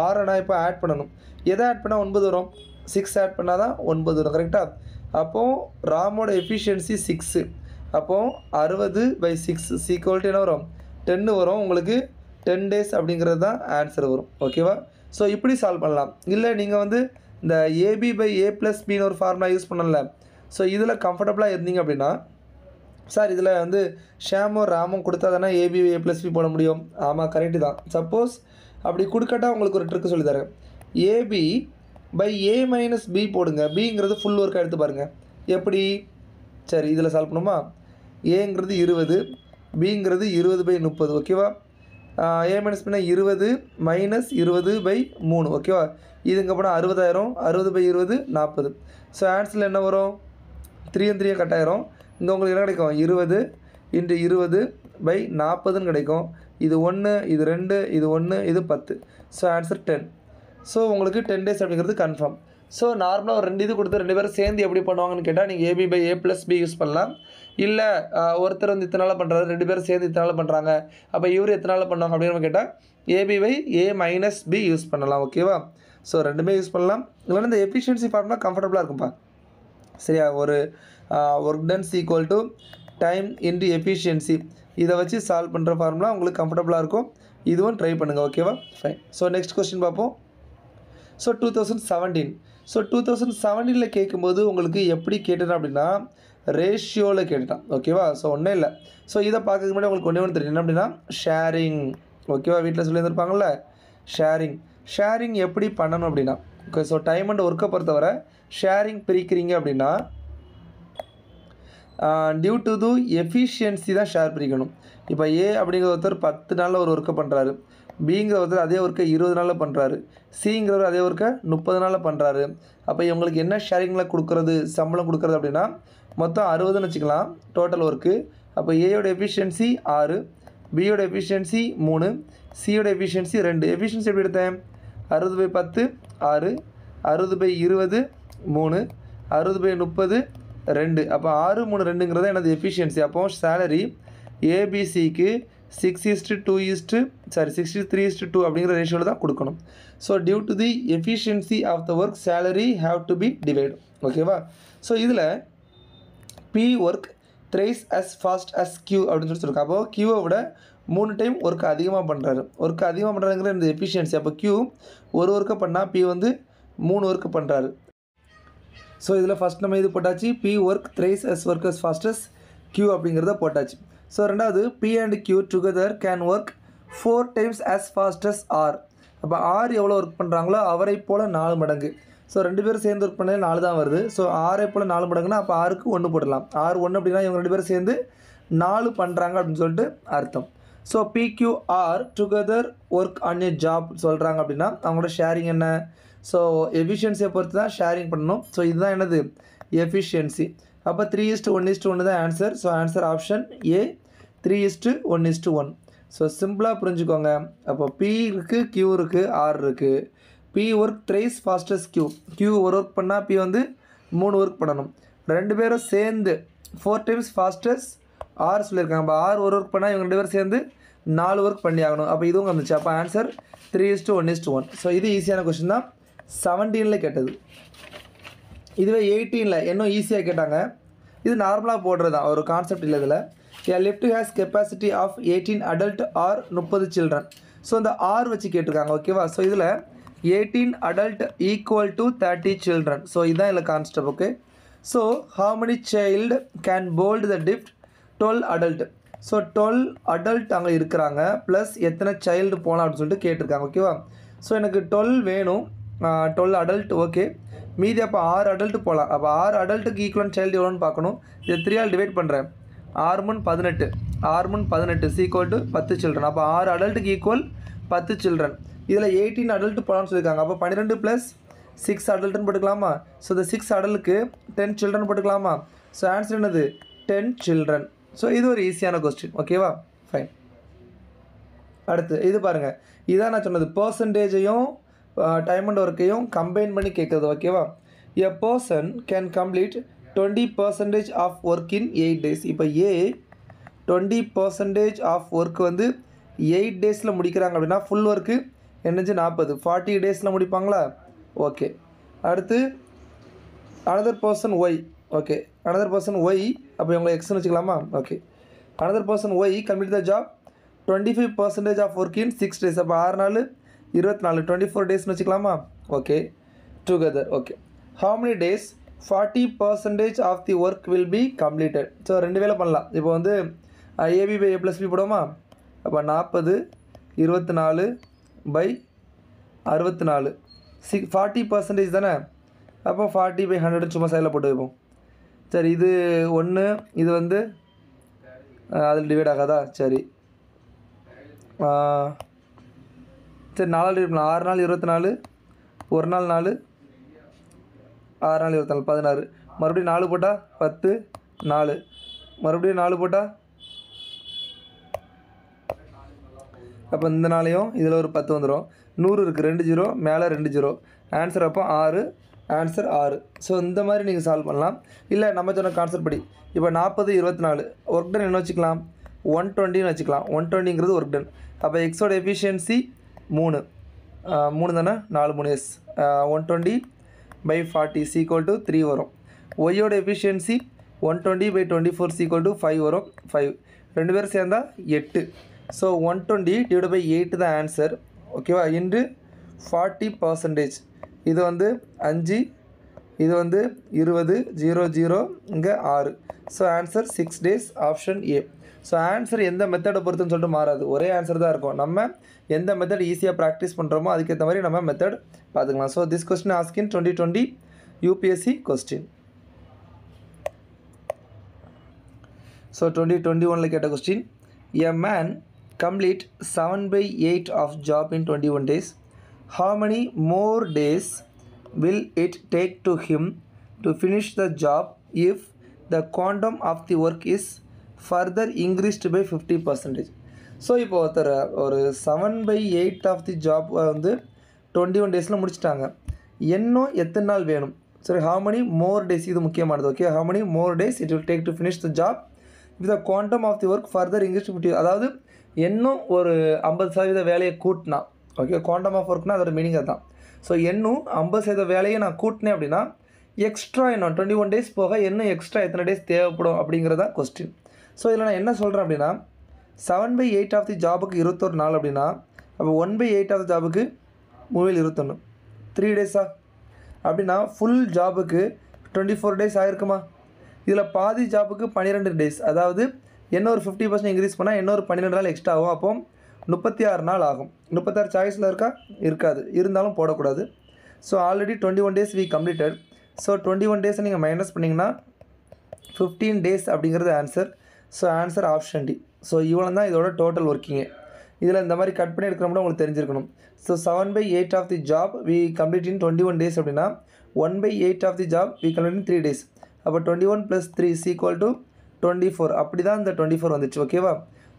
6 நான் இப்போ ஆட் பண்ணணும். எதை ஆட் பண்ணால் 9 வரும்? 6 ஆட் பண்ணால் தான் 9 வரும். கரெக்டாக? அப்போது ராமோட எஃபிஷியன்சி 6. அப்போது 60/6 ஈக்குவல் என்ன வரும்? 10 வரும். உங்களுக்கு 10 days அப்படிங்கிறது தான் ஆன்சர் வரும். ஓகேவா? ஸோ இப்படி சால்வ் பண்ணலாம். இல்லை நீங்கள் வந்து இந்த AB/A + Bன்னு ஒரு ஃபார்முலா யூஸ் பண்ணல. ஸோ இதில் கம்ஃபர்டபுளாக இருந்தீங்க அப்படின்னா, சார் இதில் வந்து ஷியாமும் ராமும் கொடுத்தா தானே AB/A + B போட முடியும். ஆமாம், கரெக்டு தான். சப்போஸ் அப்படி கொடுக்கட்டா உங்களுக்கு ஒரு ட்ரிக்கு சொல்லித்தரேன். AB/A - B போடுங்க. Bங்கிறது ஃபுல் ஒர்க்காக எடுத்து பாருங்கள். எப்படி? சரி, இதில் சால்வ் பண்ணுமா? ஏங்கிறது 20, Bங்கிறது 20/30. ஓகேவா? A - Bனா 20 - 20/3. ஓகேவா? இது இங்கே போனால் 60,000, 60/20 40. ஸோ ஆன்சரில் என்ன வரும்? 3 3 கட் ஆயிரும். இங்கே உங்களுக்கு என்ன கிடைக்கும்? 20 × 20/40 கிடைக்கும். இது 1, இது 2, இது 1, இது 10. So answer 10. ஸோ உங்களுக்கு 10 days அப்படிங்கிறது கன்ஃபார்ம். ஸோ நார்மலாக ஒரு 2 இது கொடுத்து 2 பேரும் சேர்ந்து எப்படி பண்ணுவாங்கன்னு கேட்டால் நீங்கள் AB/A + B யூஸ் பண்ணலாம். இல்லை ஒருத்தர் வந்து இத்தனை நாள் பண்ணுறாரு, 2 பேரும் சேர்ந்து இத்தனை நாள் பண்ணுறாங்க, அப்போ இவர் எத்தனை நாள் பண்ணுவாங்க அப்படின்னு கேட்டால் AB/A - B யூஸ் பண்ணலாம். ஓகேவா? ஸோ ரெண்டுமே யூஸ் பண்ணலாம். இல்லைன்னா இந்த எஃபிஷியன்சி ஃபார்முலா கம்ஃபர்டபுளாக இருக்கும்ப்பா. சரியா? ஒரு work done's equal to time × efficiency, இதை வச்சு சால்வ் பண்ணுற ஃபார்முலா உங்களுக்கு கம்ஃபர்டபுளாக இருக்கும். இதுவும் ட்ரை பண்ணுங்கள். ஓகேவா? ஃபைன். ஸோ நெக்ஸ்ட் கொஸ்டின் பார்ப்போம். ஸோ 2017. ஸோ 2017 கேட்கும்போது உங்களுக்கு எப்படி கேட்டுட்டேன் அப்படின்னா, ரேஷியோவில் கேட்டுட்டான். ஓகேவா? ஸோ ஒன்றும் இல்லை. ஸோ இதை பார்க்கறதுக்கு முன்னாடி உங்களுக்கு ஒன்றே ஒன்று தெரியும். என்ன அப்படின்னா ஷேரிங். ஓகேவா? வீட்டில் சொல்லியிருந்திருப்பாங்கள்ல, ஷேரிங் எப்படி பண்ணணும் அப்படின்னா, ஓகே. ஸோ டைம் அண்ட் ஒர்க்கை பொறுத்தவரை ஷேரிங் பிரிக்கிறீங்க அப்படின்னா டியூ டு து எஃபிஷியன்சி தான் ஷேர் பிரிக்கணும். இப்போ ஏ அப்படிங்கிற ஒருத்தர் 10 நாளில் ஒரு ஒர்க்கை பண்ணுறாரு, பிங்கிற ஒருத்தர் அதே ஒர்க்கை 20 நாளில் பண்ணுறாரு, சிங்கிறவர் அதே ஒர்க்கை 30 நாளில் பண்ணுறாரு. அப்போ இவங்களுக்கு என்ன ஷேரிங்கில் கொடுக்குறது, சம்பளம் கொடுக்குறது அப்படின்னா மொத்தம் 60ன்னு வச்சுக்கலாம் டோட்டல் ஒர்க்கு. அப்போ ஏயோட எஃபிஷியன்சி 6, பியோட எஃபிஷியன்சி 3, சியோட எஃபிஷியன்சி 2. எஃபிஷியன்சி எப்படி எடுத்தேன்? 60/10, 6, 60/20 3, 60/30 2. அப்போ 6, 3, 2ங்கிறது எனது எஃபிஷியன்சி. அப்போ சேலரி ஏபிசிக்கு 6:3:2 அப்படிங்கிற ரேஷியோவில் தான் கொடுக்கணும். So due to the efficiency of the work salary have to be divide. ஓகேவா? ஸோ இதில் P work thrice as fast as Q அப்படின்னு சொல்லியிருக்கோம். அப்போது கியூவை விட 3 டைம் ஒர்க் அதிகமாக பண்ணுறாரு. ஒர்க் அதிகமாக பண்ணுறாருங்கிற இந்த எஃபிஷியன்சி. அப்போ கியூ ஒரு ஒர்க்கை பண்ணால் பி வந்து 3 ஒர்க்கு பண்ணுறாரு. ஸோ இதில் ஃபஸ்ட் நம்ம இது போட்டாச்சு, P work thrice as work as fast as Q அப்படிங்கிறத போட்டாச்சு. ஸோ ரெண்டாவது P and Q together can work 4 times as fast as R. அப்போ ஆர் எவ்வளோ ஒர்க் பண்ணுறாங்களோ அவரை போல் 4 மடங்கு. ஸோ 2 பேரும் சேர்ந்து ஒர்க் பண்ணது 4 தான் வருது. ஸோ ஆரை போல் 4 மடங்குன்னா அப்போ ஆருக்கு 1 போடலாம். ஆர் 1 அப்படின்னா இவங்க 2 பேரும் சேர்ந்து 4 பண்ணுறாங்க அப்படின்னு சொல்லிட்டு அர்த்தம். So PQR together work on a job சொல்கிறாங்க அப்படின்னா அவங்களோட ஷேரிங் என்ன? ஸோ எஃபிஷியன்சியை பொறுத்து தான் ஷேரிங் பண்ணணும். ஸோ இதுதான் என்னது? எஃபிஷியன்சி. அப்போ 3:1:1 தான் answer. So answer option A 3:1:1. So சிம்பிளாக புரிஞ்சுக்கோங்க. அப்போ பி இருக்குது, கியூ இருக்குது, ஆர் இருக்குது. P work thrice fast as Q. Q ஒரு ஒர்க் பண்ணால் பி வந்து 3 ஒர்க் பண்ணணும். 2 பேரும் சேர்ந்து 4 டைம்ஸ் ஃபாஸ்டஸ் ஆர் சொல்லியிருக்காங்க. அப்போ ஆர் ஒரு ஒர்க் பண்ணால் இவங்க 2 பேரும் சேர்ந்து 4 ஒர்க் பண்ணி ஆகணும். அப்போ இதுவும் வந்துச்சு. அப்போ ஆன்சர் 3:1:1. ஸோ இது ஈஸியான கொஸ்டின் தான். 17ல் கேட்டது. இதுவே 18ல் இன்னும் ஈஸியாக கேட்டாங்க. இது நார்மலாக போடுறது தான், ஒரு கான்செப்ட் இல்லை இதில். A lift has capacity of 18 adult or 30 children. So இந்த ஆர் வச்சு கேட்டிருக்காங்க. ஓகேவா? ஸோ இதில் 18 adult equal to 30 children. So இதுதான் இதில் concept. Okay. So how many child can board the lift? 12 adult. So 12 adult அங்கே இருக்கிறாங்க, ப்ளஸ் எத்தனை சைல்டு போகலாம் அப்படின்னு சொல்லிட்டு கேட்டிருக்காங்க. ஓகேவா? ஸோ எனக்கு 12 வேணும், 12 adult. ஓகே. மீதி அப்போ 6 adult போகலாம். அப்போ 6 adultக்கு ஈக்குவலன் சைல்டு எவ்வளோன்னு பார்க்கணும். இதை 3ஆல் டிவைட் பண்ணுறேன். 6 3 18, 6 3 18 ஈக்குவல் டு 10 சில்ட்ரன். அப்போ 6 adultக்கு ஈக்குவல் 10 சில்ட்ரன். இதில் 18 adult போகலான்னு சொல்லியிருக்காங்க. அப்போ 12 + 6 adultன்னு போட்டுக்கலாமா? ஸோ இந்த 6 adultக்கு 10 children போட்டுக்கலாமா? ஸோ ஆன்சர் என்னது? 10 children. ஸோ இது ஒரு ஈஸியான கொஸ்டின். ஓகேவா? ஃபைன். அடுத்து இது பாருங்கள். இதான் நான் சொன்னது, பர்சன்டேஜையும் டைம் அண்ட் ஒர்க்கையும் கம்பைன் பண்ணி கேட்குறது. ஓகேவா? A person can complete 20% of work in 8 days. இப்போ ஏ 20% ஆஃப் ஒர்க் வந்து 8 daysல முடிக்கிறாங்க அப்படின்னா ஃபுல் ஒர்க்கு என்னச்சு 40 daysல முடிப்பாங்களா? ஓகே. அடுத்து another person Y. Okay. Another person Y, அப்போ இவங்களை எக்ஸ்னு வச்சுக்கலாமா? Okay. Another person Y complete the job 25% of work in 6 days. அப்போ 6 நாள் 24, 24 daysனு வச்சுக்கலாமா? Okay. Together. Okay. how many days 40% of the work will be completed. So 2 வேலை பண்ணலாம். இப்போ வந்து AB by A plus B போடுவோமா? அப்போ 40 24/64 40% தானே. அப்போ 40/100 சும்மா சைடில் போட்டு வைப்போம். சரி, இது 1, இது வந்து அதில் டிவைட் ஆகாதா? சரி சரி 4 டிவைட் பண்ணலாம். 6 நாள் 24, 1 நாள் 4, 6 நாள் 24, 16. மறுபடியும் 4 போட்டால் 10, 4 மறுபடியும் 4 போட்டால் அப்போ இந்த நாளையும் இதில் ஒரு 10 வந்துடும். 100 இருக்குது, 2 0 மேலே 2 0. ஆன்சர் அப்போ 6. ஆன்சர் 6. ஸோ இந்த மாதிரி நீங்கள் சால்வ் பண்ணலாம். இல்லை நம்ம சொன்ன கான்செப்ட் படி இப்போ 40 24 ஒர்க் டன் என்ன வச்சுக்கலாம்? 120ன்னு வச்சுக்கலாம். 120ங்கிறது ஒர்க் டன். அப்போ எக்ஸோட எஃபிஷியன்சி 3 தானே, 4 3 எஸ் 120/40 ஈக்குவல் டு 3 வரும். ஒய்யோட எஃபிஷியன்சி 120/24 5 வரும். 5 2 பேரும் சேர்ந்தால் 8. ஸோ 120/8 தான் ஆன்சர். ஓகேவா? இன்று 40%. இது வந்து 5, இது வந்து 20, 0 0 இங்கே 6. So answer 6 days option A. So answer எந்த மெத்தடை பொறுத்துன்னு சொல்லிட்டு மாறாது, ஒரே ஆன்சர் தான் இருக்கும். நம்ம எந்த மெத்தட் ஈஸியாக ப்ராக்டிஸ் பண்ணுறோமோ அதுக்கேற்ற மாதிரி நம்ம மெத்தட் பார்த்துக்கலாம். So this question asked in 2020 UPSC question. So 2021 கேட்ட question, a man complete 7/8 of job in 21 days. How many more days will it take to him to finish the job if the quantum of the work is further increased by 50%? So இப்போ ஒருத்தர் ஒரு 7/8 of the job வந்து 21 daysல முடிச்சிட்டாங்க. இன்னும் எத்தனை நாள் வேணும். சரி, how many more days, இது முக்கியமானது. Okay, how many more days it will take to finish the job if the quantum of the work further increased to 50. அதாவது இன்னும் ஒரு 50% வேலையை கூட்டினா, ஓகே, குவாண்டம் ஆஃப் ஒர்க்னா அதோட மீனிங் அதுதான். ஸோ இன்னும் 50% வேலையை நான் கூட்டினேன் அப்படின்னா எக்ஸ்ட்ரா இன்னும் 21 days போக இன்னும் எக்ஸ்ட்ரா எத்தனை டேஸ் தேவைப்படும் அப்படிங்கிறதா கொஸ்டின். ஸோ இதில் நான் என்ன சொல்கிறேன் அப்படின்னா 7/8 ஆஃப் தி ஜாபுக்கு 21 நாள் அப்படின்னா அப்போ 1/8 ஆஃப் தி ஜாபுக்கு 3/21 3 டேஸா அப்படின்னா ஃபுல் ஜாபுக்கு 24 days ஆகிருக்குமா. இதில் பாதி ஜாபுக்கு 12 டேஸ், அதாவது இன்னொரு 50% இன்க்ரீஸ் பண்ணால் இன்னொரு 12 நாள் எக்ஸ்ட்ரா ஆகும். அப்போ 36 நாள் ஆகும். 36 சாய்ஸில் இருக்கா? இருக்காது, இருந்தாலும் போடக்கூடாது. So already 21 days we completed. So 21 days நீங்கள் மைனஸ் பண்ணிங்கன்னா 15 days அப்படிங்கிறது answer. So answer option D. So இவ்வளோ தான் இதோட டோட்டல் ஒர்க்கிங்கு. இதில் இந்த மாதிரி கட் பண்ணி எடுக்கிறோம்னா உங்களுக்கு தெரிஞ்சிருக்கணும். So 7/8 of the job we complete in 21 days அப்படின்னா 1/8 of the job we complete in 3 days. அப்போ 21 + 3 = 24. அப்படி தான் இந்த 24 வந்துச்சு. ஓகேவா.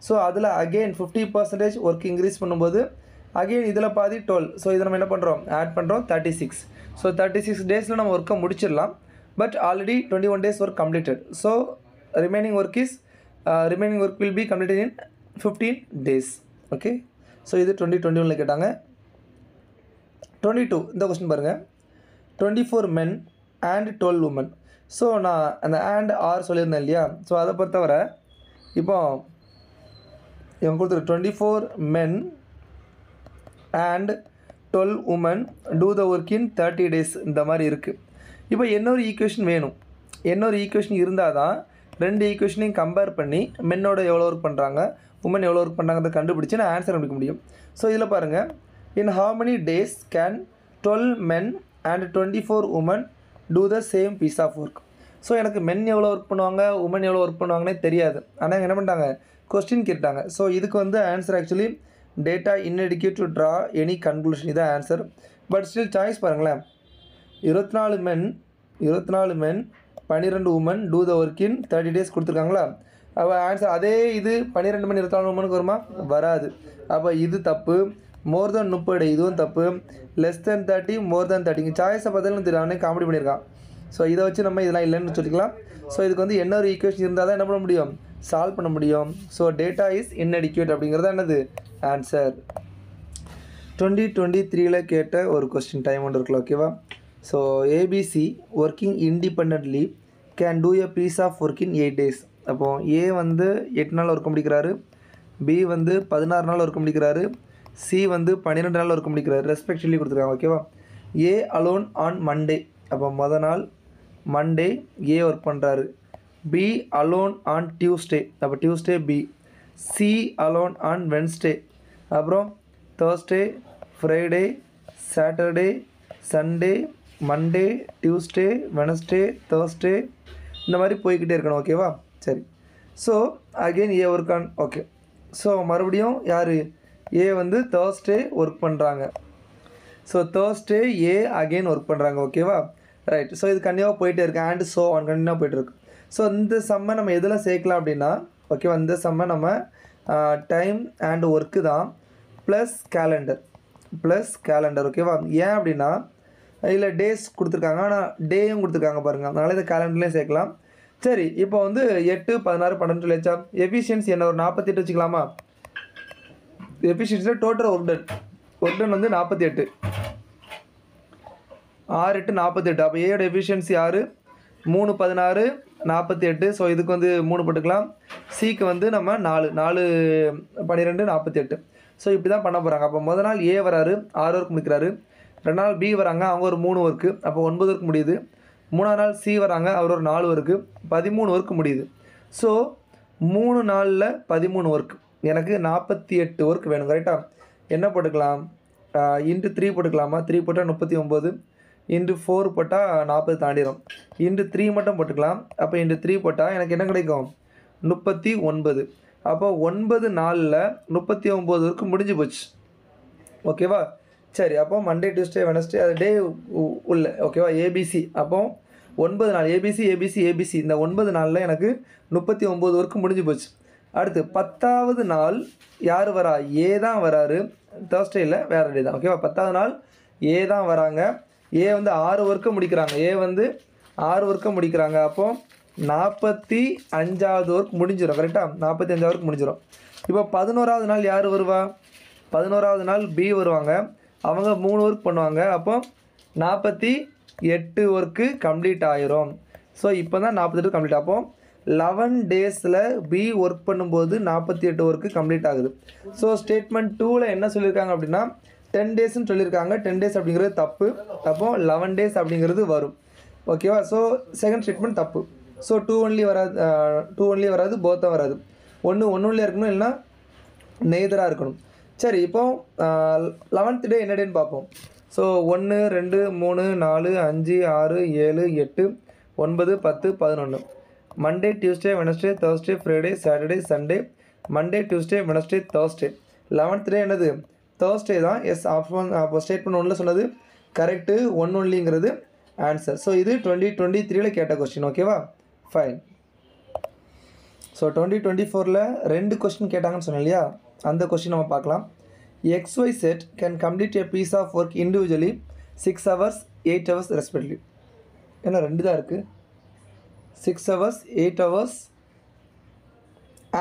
ஸோ அதில் அகெயின் 50% ஒர்க் இன்க்ரீஸ் பண்ணும்போது அகெயின் இதில் பாதி 12. ஸோ இதை நம்ம என்ன பண்ணுறோம், ஆட் பண்ணுறோம் 36. ஸோ 36 டேஸில் நம்ம ஒர்க்கை முடிச்சிடலாம். But already 21 days work completed. So remaining work will be completed in 15 days. Okay. So இது 2021 கேட்டாங்க. 22 இந்த கொஸ்டின் பாருங்கள். 24 men and 12 women. ஸோ நான் அந்த and ஆர் சொல்லியிருந்தேன் இல்லையா. ஸோ அதை பொறுத்தவரை இப்போ இவங்க கொடுத்துரு 24 men and 12 women do the work in 30 days இந்த மாதிரி இருக்குது. இப்போ இன்னொரு ஈக்குவேஷன் வேணும். இன்னொரு ஈக்குவேஷன் இருந்தால் தான் ரெண்டு ஈக்குவேஷனையும் கம்பேர் பண்ணி மென்னோட எவ்வளோ ஒர்க் பண்ணுறாங்க, உமன் எவ்வளோ ஒர்க் பண்ணுறாங்கிறத கண்டுபிடிச்சி நான் ஆன்சர் கண்டுபிடிக்க முடியும். ஸோ இதில் பாருங்கள், இன் how many days can 12 men and 24 women do the same piece of work. So எனக்கு மென் எவ்வளோ ஒர்க் பண்ணுவாங்க, உமன் எவ்வளோ ஒர்க் பண்ணுவாங்கன்னே தெரியாது. ஆனால் என்ன பண்ணிட்டாங்க, கொஸ்டின் கேட்டாங்க. ஸோ இதுக்கு வந்து answer actually data inadequate to draw any conclusion. இதான் ஆன்சர். பட் ஸ்டில் சாய்ஸ் பாருங்களேன். 24 men 12 women do the work in 30 days கொடுத்துருக்காங்களா. அப்போ ஆன்சர் அதே இது 12 men 24 womenக்கு வருமா, வராது. அப்போ இது தப்பு. மோர் தென் 30 இதுவும் தப்பு. லெஸ் தென் 30 மோர் தென் 30. இங்கே சாய்ஸை பார்த்தாலும் தெரியாமனே காமெடி பண்ணியிருக்கான். ஸோ இதை வச்சு நம்ம இதெல்லாம் இல்லைன்னு சொல்லிக்கலாம். ஸோ இதுக்கு வந்து என்ன ஒரு ஈக்குவேஷன் இருந்தால் தான் என்ன பண்ண முடியும், சால்வ் பண்ண முடியும். ஸோ டேட்டா இஸ் inadequate அப்படிங்கிறது என்னது ஆன்சர். 2023 கேட்ட ஒரு கொஸ்டின் டைம் ஒன்று இருக்குல்ல. ஓகேவா. So ABC working independently can do a piece of work in 8 days. அப்போது ஏ வந்து 8 நாள் ஒர்க் முடிக்கிறாரு, பி வந்து 16 நாள் ஒர்க் முடிக்கிறாரு, சி வந்து 12 நாள் ஒர்க் முடிக்கிறாரு, ரெஸ்பெக்டிவ்லி கொடுத்துருக்காங்க. ஓகேவா. A alone on Monday. அப்போ மொதல் நாள் மண்டே ஏ ஒர்க் பண்ணுறாரு. B alone on Tuesday. அப்போ Tuesday B. C alone on Wednesday. அப்புறம் Thursday, Friday, Saturday, Sunday, Monday, Tuesday, Wednesday, Thursday, இந்த மாதிரி போய்கிட்டே இருக்கணும். ஓகேவா. சரி. So again A work on. Okay. So மறுபடியும் யார், ஏ வந்து தேர்ஸ்டே ஒர்க் பண்ணுறாங்க. So Thursday A again work பண்ணுறாங்க. ஓகேவா. ரைட். ஸோ இது கண்டிப்பாக போயிட்டே இருக்கு. அண்ட் ஸோ ஆன் கண்டினியூவாக போய்ட்டுருக்கு. ஸோ இந்த சம்மை நம்ம எதில் சேர்க்கலாம் அப்படின்னா, ஓகேவா, இந்த சம்மை நம்ம டைம் அண்ட் ஒர்க்கு தான் ப்ளஸ் கேலண்டர். ஓகேவா. ஏன் அப்படின்னா இதில் டேஸ் கொடுத்துருக்காங்க, ஆனால் டேயும் கொடுத்துருக்காங்க பாருங்கள். அதனால் இதை கேலண்டர்லேயும் சேர்க்கலாம். சரி. இப்போ வந்து 8, 16, 12 சொல்லியாச்சா. எஃபிஷியன்சி என்ன, ஒரு 48 வச்சுக்கலாமா. எஃபிஷியன்சியில் டோட்டல் ஒர்க் டன் வந்து 48. 6, 8, 48. அப்போ ஏயோட எஃபிஷியன்சி 6, 3, 16, 48. ஸோ இதுக்கு வந்து 3 போட்டுக்கலாம். சிக்கு வந்து நம்ம 4, 12, 48. ஸோ இப்படி தான் பண்ண போகிறாங்க. அப்போ முதல் நாள் ஏ வராரு, 6 ஒர்க் முடிக்கிறாரு. 2 நாள் பி வராங்க, அவங்க ஒரு 3 ஒர்க்கு, அப்போ 9 ஒர்க் முடியுது. 3ஆம் நாள் சி வராங்க, அவர் ஒரு 4 ஒர்க்கு, 13 ஒர்க் முடியுது. ஸோ 3 நாளில் 13 ஒர்க், எனக்கு 48 ஒர்க் வேணும். கரெக்டாக. என்ன போட்டுக்கலாம், இன்ட்டு 3 போட்டுக்கலாமா. 3 போட்டால் 39, இன்ட்டு 4 போட்டால் 40 தாண்டிடும். இன்ட்டு 3 மட்டும் போட்டுக்கலாம். அப்போ இன்ட்டு 3 போட்டால் எனக்கு என்ன கிடைக்கும், 39. அப்போ 9 நாளில் 39 ஒர்க்கு முடிஞ்சு போச்சு. ஓகேவா. சரி. அப்போ மண்டே, டியூஸ்டே, வெனஸ்டே அது டே உள்ள. ஓகேவா. ஏபிசி. அப்போ 9 நாள் ஏபிசி இந்த 9 நாளில் எனக்கு 39 ஒர்க்கு முடிஞ்சு போச்சு. அடுத்து 10வது நாள் யார் வரா, ஏ தான் வராரு. தேர்ஸ்டேயில் வேறு டே தான். ஓகேவா. 10வது நாள் ஏ தான் வராங்க. ஏ வந்து 6 ஒர்க்கை முடிக்கிறாங்க, ஏ வந்து 6 ஒர்க்கை முடிக்கிறாங்க. அப்போது 45வது ஒர்க் முடிஞ்சிடும். கரெக்டாக 45வது ஒர்க் முடிஞ்சிடும். இப்போ 11வது நாள் யார் வருவா? 11வது நாள் பி வருவாங்க. அவங்க 3 ஒர்க் பண்ணுவாங்க. அப்போ 48 ஒர்க்கு கம்ப்ளீட் ஆயிரும். ஸோ இப்போ தான் 48 கம்ப்ளீட். அப்போது 11 டேஸில் பி ஒர்க் பண்ணும்போது 48 ஒர்க்கு கம்ப்ளீட் ஆகுது. ஸோ ஸ்டேட்மெண்ட் 2ல் என்ன சொல்லியிருக்காங்க அப்படின்னா 10 டேஸ்ன்னு சொல்லியிருக்காங்க. 10 டேஸ் அப்படிங்கிறது தப்பு. அப்போது 11 டேஸ் அப்படிங்கிறது வரும். ஓகேவா? ஸோ செகண்ட் ஸ்டேட்மெண்ட் தப்பு. ஸோ 2 ஒன்லி வராது, 2 ஒன்லி வராது, போத்தாக வராது. ஒன்று ஒன்றுலேயே இருக்கணும், இல்லைனா நெய்தராக இருக்கணும். சரி, இப்போது 11th டே என்ன டேன்னு பார்ப்போம். So 1 2 3 4 5 6 7 8 9 10 11. Monday, Tuesday, Wednesday, Thursday, Friday, Saturday, Sunday. Monday, Tuesday, Wednesday, Thursday. 11th டே என்னது? தேர்ஸ்டே தான். எஸ், ஆப்ஷன் அப்போ ஸ்டேட்மெண்ட் 1ல் சொன்னது கரெக்டு. 1 ஒன்லிங்கிறது ஆன்சர். ஸோ இது 2023ல் கேட்ட கொஸ்டின். ஓகேவா? ஃபைன். ஸோ 2024ல் 2 கொஸ்டின் கேட்டாங்கன்னு சொன்னேன் இல்லையா? அந்த கொஸ்டின் நம்ம பார்க்கலாம். XY set can complete a piece of work individually 6 hours 8 hours respectively. ஏன்னா 2 தான் இருக்குது. 6 hours 8 hours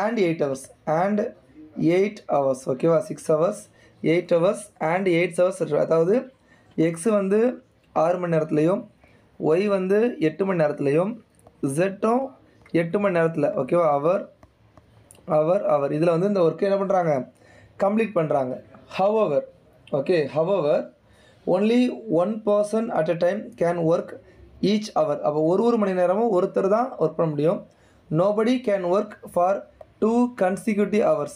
and 8 hours and 8 hours. ஓகேவா? 6 hours 8 hours and 8 hours. அதாவது எக்ஸ் வந்து 6 மணி நேரத்துலையும், ஒய் வந்து 8 மணி நேரத்துலையும், ஜெட்டும் 8 மணி நேரத்தில். ஓகேவா? அவர் இதில் வந்து இந்த ஒர்க்கு என்ன பண்ணுறாங்க? கம்ப்ளீட் பண்ணுறாங்க. However, only one person at a time can work each hour. அப்போ ஒரு மணி நேரமும் ஒருத்தர் தான் ஒர்க் பண்ண முடியும். Nobody can work for 2 consecutive hours.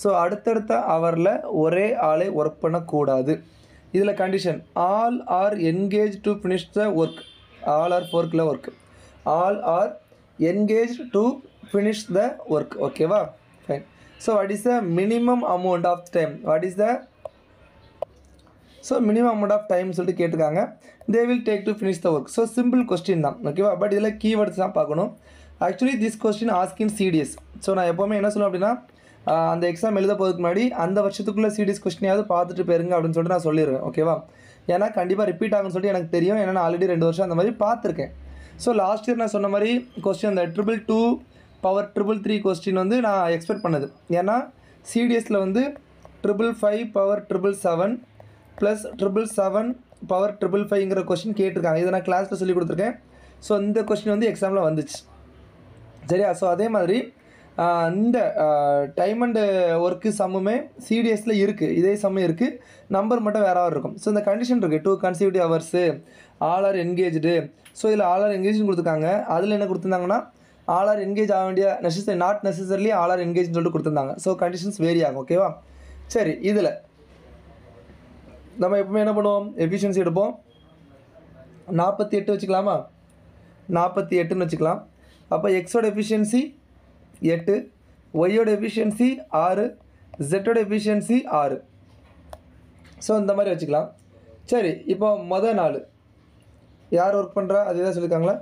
So அடுத்தடுத்த ஹவரில் ஒரே ஆளை ஒர்க் பண்ணக்கூடாது. இதில் condition all are engage to finish the work. All are ஃபோர்க்கில் work. All are engage to finish the work. ஓகேவா? Fine. So what is the minimum amount of time? Minimum amount of time சொல்லிட்டு கேட்டிருக்காங்க. They will take to finish the work. So simple question தான். ஓகேவா? But இதில் keywords தான் பார்க்கணும். Actually this question asked in CDS. So நான் எப்போவுமே என்ன சொல்லுவேன் அப்படின்னா, அந்த எக்ஸாம் எழுத போகிறதுக்கு முன்னாடி அந்த வருஷத்துக்குள்ளே சிடிஎஸ் கொஸ்டினையாவது பார்த்துட்டு போயிருங்க அப்படின்னு சொல்லிட்டு நான் சொல்லிடுவேன். ஓகேவா? ஏன்னா கண்டிப்பாக ரிப்பீட் ஆகும்னு சொல்லிட்டு எனக்கு தெரியும். ஏன்னா நான் ஆல்ரெடி 2 வருஷம் அந்த மாதிரி பார்த்துருக்கேன். ஸோ லாஸ்ட் இயர் நான் சொன்ன மாதிரி கொஸ்டின் அந்த 222 பவர் 333 கொஸ்டின் வந்து நான் எக்ஸ்பெக்ட் பண்ணது. ஏன்னா சிடிஎஸில் வந்து 555 பவர் 777 ப்ளஸ் 777 பவர் 555ங்கிற கொஸ்டின் கேட்டிருக்காங்க. இதை நான் கிளாஸில் சொல்லி கொடுத்துருக்கேன். ஸோ இந்த கொஸ்டின் வந்து எக்ஸாமில் வந்துச்சு. சரியா? ஸோ அதே மாதிரி இந்த டைம் அண்டு ஒர்க்கு சம்முமே சிடிஎஸில் இருக்குது. இதே சம்மே இருக்குது, நம்பர் மட்டும் வேறு இருக்கும். ஸோ இந்த கண்டிஷன் இருக்குது. 2 consecutive hours, all are engaged. So இதில் ஆல் ஆர் என்கேஜ்னு கொடுத்துருக்காங்க. அதில் என்ன கொடுத்துருந்தாங்கன்னா ஆல் ஆர் என்கேஜ் ஆக வேண்டிய நாட் நெசசரிலி ஆல் ஆர் என்கேஜ்னு சொல்லிட்டு கொடுத்துருந்தாங்க. ஸோ கண்டிஷன்ஸ் வேரி ஆகும். ஓகேவா? சரி, இதில் நம்ம எப்பவுமே என்ன பண்ணுவோம்? எஃபிஷியன்சி எடுப்போம். 48 வச்சுக்கலாமா? 48ன்னு வச்சுக்கலாம். அப்போ எக்ஸோட எஃபிஷியன்சி 8, ஒய்யோட எஃபிஷியன்சி 6, ஜெட்டோட எஃபிஷியன்சி 6. ஸோ இந்த மாதிரி வச்சுக்கலாம். சரி, இப்போ மொதல் நாள் யார் ஒர்க் பண்ணுறா? அதே தான் சொல்லியிருக்காங்களா?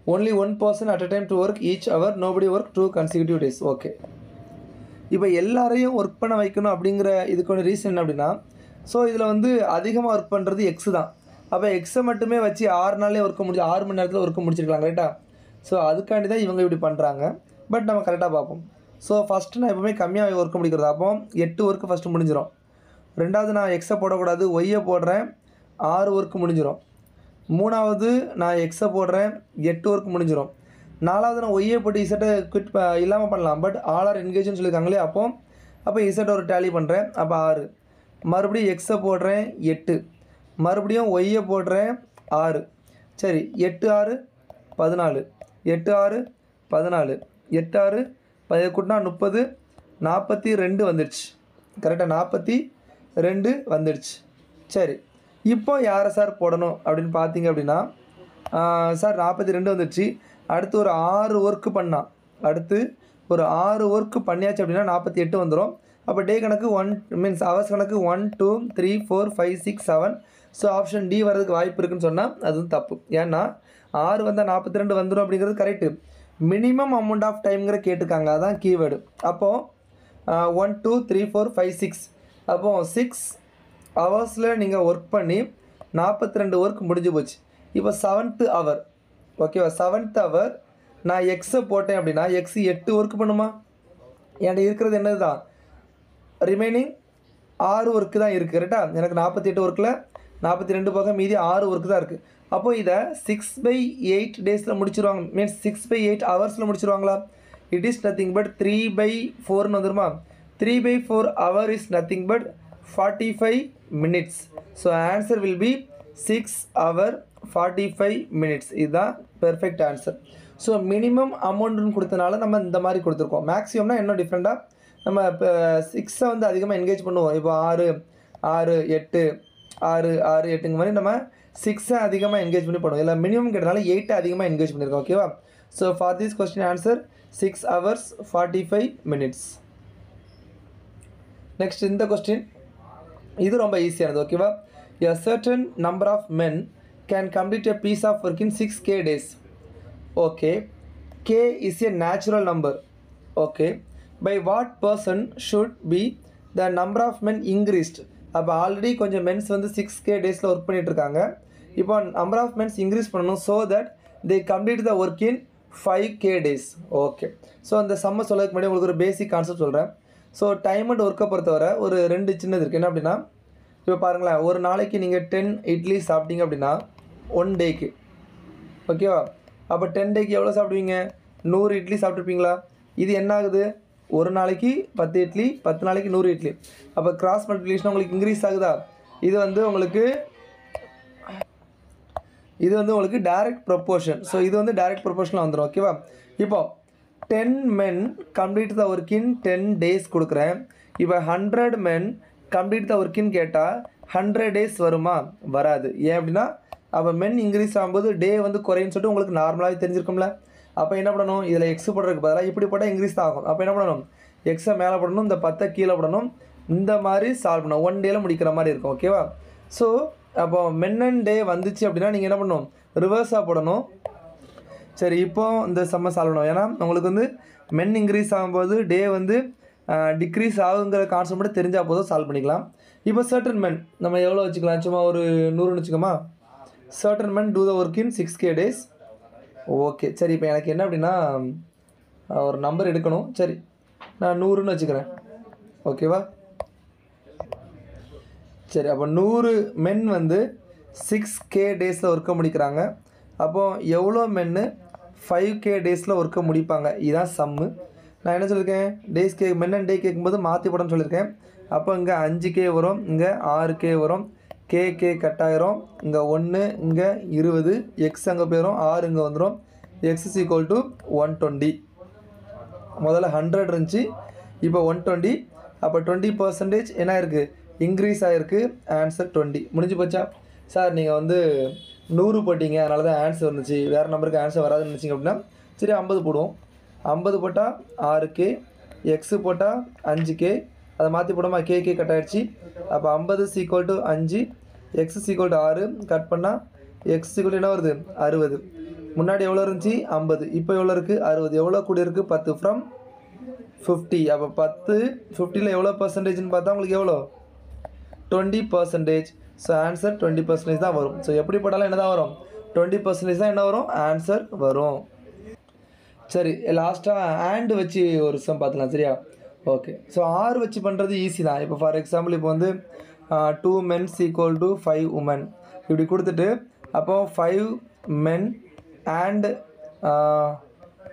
only one person at a time to work each hour, nobody work 2 consecutive days. Okay, இப்போ எல்லாரையும் ஒர்க் பண்ண வைக்கணும் அப்படிங்கிற இதுக்கான ரீசன் என்ன அப்படின்னா, ஸோ இதில் வந்து அதிகமாக ஒர்க் பண்ணுறது எக்ஸு தான். அப்போ எக்ஸை மட்டுமே வச்சு 6 நாள்லேயே ஒர்க் 6 மணி நேரத்தில் ஒர்க் முடிச்சிருக்கலாம். கரெக்டாக? ஸோ அதுக்காண்டி தான் இவங்க இப்படி பண்ணுறாங்க. பட் நம்ம கரெக்டாக பார்ப்போம். ஸோ ஃபஸ்ட்டு நான் எப்போவுமே கம்மியாக ஒர்க் முடிக்கிறது. அப்போ 8 ஒர்க்கு ஃபஸ்ட்டு முடிஞ்சிடும். ரெண்டாவது நான் எக்ஸை போடக்கூடாது, ஒய்யை போடுறேன், 6 ஒர்க்கு முடிஞ்சிடும். மூணாவது நான் எக்ஸை போடுறேன், 8 ஒர்க் முடிஞ்சிடும். நாலாவது நான் ஒய்யை போட்டு இசட்டை குவிட் இல்லாமல் பண்ணலாம். பட் ஆல் ஆர் என்கேஜ்னு சொல்லியிருக்காங்களே, அப்போ இசட்டை ஒரு டேலி பண்ணுறேன். அப்போ 6. மறுபடியும் எக்ஸை போடுறேன், 8. மறுபடியும் ஒய்யை போடுறேன், 6. சரி, 8 6 14, 8 6 14, 8 6 10 கூட்டினா 30, 42 வந்துடுச்சு. கரெக்டாக 42 வந்துடுச்சு. சரி, இப்போ யாரை சார் போடணும் அப்படின்னு பார்த்தீங்க அப்படின்னா, சார் 42 வந்துடுச்சு. அடுத்து ஒரு 6 ஒர்க்கு பண்ணால், அடுத்து ஒரு 6 ஒர்க்கு பண்ணியாச்சு அப்படின்னா 48 வந்துடும். அப்போ டே கணக்கு 1 மீன்ஸ் ஹவர்ஸ் கணக்கு 1 2 3 4 5 6 7. ஸோ ஆப்ஷன் டி வரதுக்கு வாய்ப்பு இருக்குதுன்னு சொன்னால் அதுவும் தப்பு. ஏன்னா 6 வந்தால் 42 வந்துடும் அப்படிங்கிறது கரெக்டு. மினிமம் அமௌண்ட் ஆஃப் டைம்ங்கிற கேட்டிருக்காங்க, அதான் கீவேர்டு. அப்போது 1 2 3 4 5 6. அப்போது 6 ஹவர்ஸில் நீங்கள் ஒர்க் பண்ணி 42 ஒர்க் முடிஞ்சு போச்சு. இப்போ 7th ஹவர், ஓகேவா? 7th ஹவர் நான் எக்ஸை போட்டேன் அப்படின்னா எக்ஸ் 8 ஒர்க் பண்ணுமா? என்கிட்ட இருக்கிறது என்னது தான், ரிமைனிங் 6 ஒர்க்கு தான் இருக்குது, கரெக்டா? எனக்கு 48 ஒர்க்கில் 42 போக மீதி 6 ஒர்க்கு தான் இருக்குது. அப்போது இதை 6/8 டேஸில் முடிச்சிருவாங்க, மீன்ஸ் 6/8 ஹவர்ஸில் முடிச்சிருவாங்களா? இட் இஸ் நத்திங் பட் 3/4ன்னு வந்துருமா? 3/4 hour is nothing but 45 minutes. So answer will be 6 hour 45 minutes. இதுதான் பெர்ஃபெக்ட் ஆன்சர். ஸோ மினிமம் அமௌண்ட்டுன்னு கொடுத்தனால நம்ம இந்த மாதிரி கொடுத்துருக்கோம். மேக்ஸிமம்னா இன்னும் டிஃப்ரெண்ட்டாக நம்ம இப்போ 6 வந்து அதிகமாக என்கேஜ் பண்ணுவோம். இப்போ 6 6 8 6 6 8ங்க மாதிரி நம்ம 6 அதிகமாக என்கேஜ் பண்ணி பண்ணுவோம். இல்லை மினிமம் கேட்டனால 8 அதிகமாக என்கேஜ் பண்ணியிருக்கோம், ஓகேவா? So for this question answer 6 hours 45 minutes. Next இந்த கொஸ்டின் இது ரொம்ப ஈஸியானது, ஓகேவா? A certain number of men can complete a piece of work in 6k days. Okay, k is a natural number. Okay, by what person should be the number of men increased? அப்போ already கொஞ்சம் men's வந்து 6k டேஸில் work பண்ணிட்டு இருக்காங்க. இப்போ number of men's increase பண்ணணும், so that they complete the work in 5k days. Okay, so அந்த சம்ம சொல்லதுக்கு முன்னாடி உங்களுக்கு ஒரு பேசிக் கான்செப்ட் சொல்கிறேன். ஸோ டைம் அண்ட் ஒர்க்கை பொறுத்தவரை ஒரு 2 சின்னது இருக்குது. என்ன அப்படின்னா, இப்போ பாருங்களேன், ஒரு நாளைக்கு நீங்கள் 10 இட்லி சாப்பிட்டீங்க அப்படின்னா 1 டேக்கு, ஓகேவா? அப்போ 10 டேக்கு எவ்வளோ சாப்பிடுவீங்க? 100 இட்லி சாப்பிட்ருப்பீங்களா? இது என்ன ஆகுது? ஒரு நாளைக்கு 10 இட்லி, 10 நாளைக்கு 100 இட்லி. அப்போ கிராஸ் மல்டிப்ளிகேஷன் உங்களுக்கு இன்க்ரீஸ் ஆகுதா? இது வந்து உங்களுக்கு டைரக்ட் ப்ரொப்போர்ஷன். ஸோ இது வந்து டைரக்ட் ப்ரொப்போர்ஷனில் வந்துடும், ஓகேவா? இப்போ 10 men complete the work in 10 days கொடுக்குறேன். இப்போ 100 men complete the work in கேட்டால் 100 days வருமா? வராது. ஏன் அப்படின்னா அப்போ மென் இன்க்ரீஸ் ஆகும்போது டே வந்து குறைன்னு சொல்லிட்டு உங்களுக்கு நார்மலாகவே தெரிஞ்சிருக்கும்ல. அப்போ என்ன பண்ணணும்? இதில் எக்ஸ் போடுறதுக்கு பதிலாக இப்படி போட்டால் இன்க்ரீஸ் தான் ஆகும். அப்போ என்ன பண்ணணும்? எக்ஸை மேலே போடணும், இந்த 10 கீழே போடணும், இந்த மாதிரி சால்வ் பண்ணணும். 1 டேயில் முடிக்கிற மாதிரி இருக்கும், ஓகேவா? ஸோ அப்போ மென் அண்ட் டே வந்துச்சு அப்படின்னா நீங்கள் என்ன பண்ணணும்? ரிவர்ஸாக போடணும். சரி, இப்போ இந்த சம்ம சால்வ் பண்ணணும். ஏன்னா உங்களுக்கு வந்து மென் இன்க்ரீஸ் ஆகும்போது டே வந்து டிக்ரீஸ் ஆகுங்கிற கான்செப்ட் மட்டும் தெரிஞ்சால் போதும், சால்வ் பண்ணிக்கலாம். இப்போ சர்டன் மென் நம்ம எவ்வளோ வச்சுக்கலாம்? சும்மா ஒரு 100ன்னு வச்சுக்கோமா? Certain men do the work in 6k days. Okay, சரி. இப்போ எனக்கு என்ன அப்படின்னா ஒரு நம்பர் எடுக்கணும். சரி, நான் 100ன்னு வச்சுக்கிறேன், ஓகேவா? சரி, அப்போ 100 மென் வந்து 6k டேஸில் ஒர்க்கை முடிக்கிறாங்க. அப்போது எவ்வளோ மென்னு 5k டேஸில் ஒர்க்கை முடிப்பாங்க? இதுதான் சம்மு. நான் என்ன சொல்லியிருக்கேன்? டேஸ் மென் அண்ட் டே கேட்கும்போது மாற்றி போடணும்னு சொல்லியிருக்கேன். அப்போ இங்கே 5k வரும், இங்கே 6k வரும், கே கட்டாயிரும், இங்கே 1, இங்கே 20, எக்ஸ் அங்கே போயிடும், 6 இங்கே வந்துடும். X is equal to 120. முதல்ல 100 இருந்துச்சு, இப்போ 120. அப்போ 20% என்ன இருக்குது? இன்க்ரீஸ் ஆகிருக்கு. ஆன்சர் 20. முடிஞ்சு போச்சா? சார் நீங்கள் வந்து 100 போட்டிங்க, அதனால தான் ஆன்சர் வந்துச்சு, வேறு நம்பருக்கு ஆன்சர் வராதுன்னு நினச்சிங்க அப்படின்னா சரி 50 போடுவோம். 50 போட்டால் 6k, எக்ஸு போட்டால் 5k, அதை மாற்றி போடாமா? கே கட் ஆகிடுச்சு. அப்போ 50 is equal to 5, X is equal to 6, cut பண்ணால் எக்ஸ் equal to என்ன வருது? 60. முன்னாடி எவ்வளோ இருந்துச்சு? 50. இப்போ எவ்வளோ இருக்குது? 60. எவ்வளோ கூடி இருக்குது? 10 ஃப்ரம் 50. அப்போ 10 50ல் எவ்வளோ பர்சன்டேஜ்னு பார்த்தா உங்களுக்கு எவ்வளோ? 20%. ஸோ ஆன்சர் 20% தான் வரும். ஸோ எப்படி போட்டாலும் என்ன தான் வரும்? 20% தான் என்ன வரும்? ஆன்சர் வரும். சரி, லாஸ்ட்டாக ஆண்டு வச்சு ஒரு சம் பார்த்துலாம், சரியா? ஓகே, ஸோ 6 வச்சு பண்ணுறது ஈஸி தான். இப்போ ஃபார் எக்ஸாம்பிள் இப்போ வந்து 2 men equal to 5 women இப்படி கொடுத்துட்டு, அப்போது 5 men and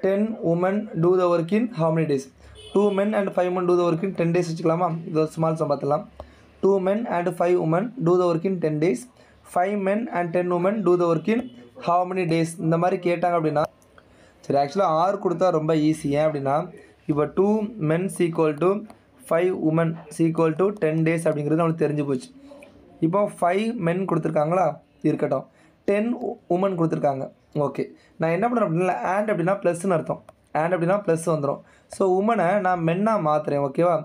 10 women do the work in how many days? 2 men and 5 women do the work in 10 days வச்சுக்கலாமா? இது ஒரு ஸ்மால் சம் பார்த்துலாம். 2 men and 5 women do the work in 10 days. 5 men and 10 women do the work in how many days? இந்த மாதிரி கேட்டாங்க அப்படின்னா சரி, ஆக்சுவலாக 6 கொடுத்தா ரொம்ப ஈஸி. ஏன் அப்படின்னா இப்போ 2 men equal to 5 women equal to 10 days அப்படிங்கிறது நம்மளுக்கு தெரிஞ்சு போச்சு. இப்போ 5 men கொடுத்துருக்காங்களா? இருக்கட்டும். 10 women கொடுத்துருக்காங்க. ஓகே, நான் என்ன பண்ணுறேன் அப்படின்னா ஆண்ட் அப்படின்னா ப்ளஸ்ன்னு அர்த்தம். ஆண்ட் அப்படின்னா ப்ளஸ் வந்துடும். ஸோ உமனை நான் மென்னாக மாற்றுறேன், ஓகேவா?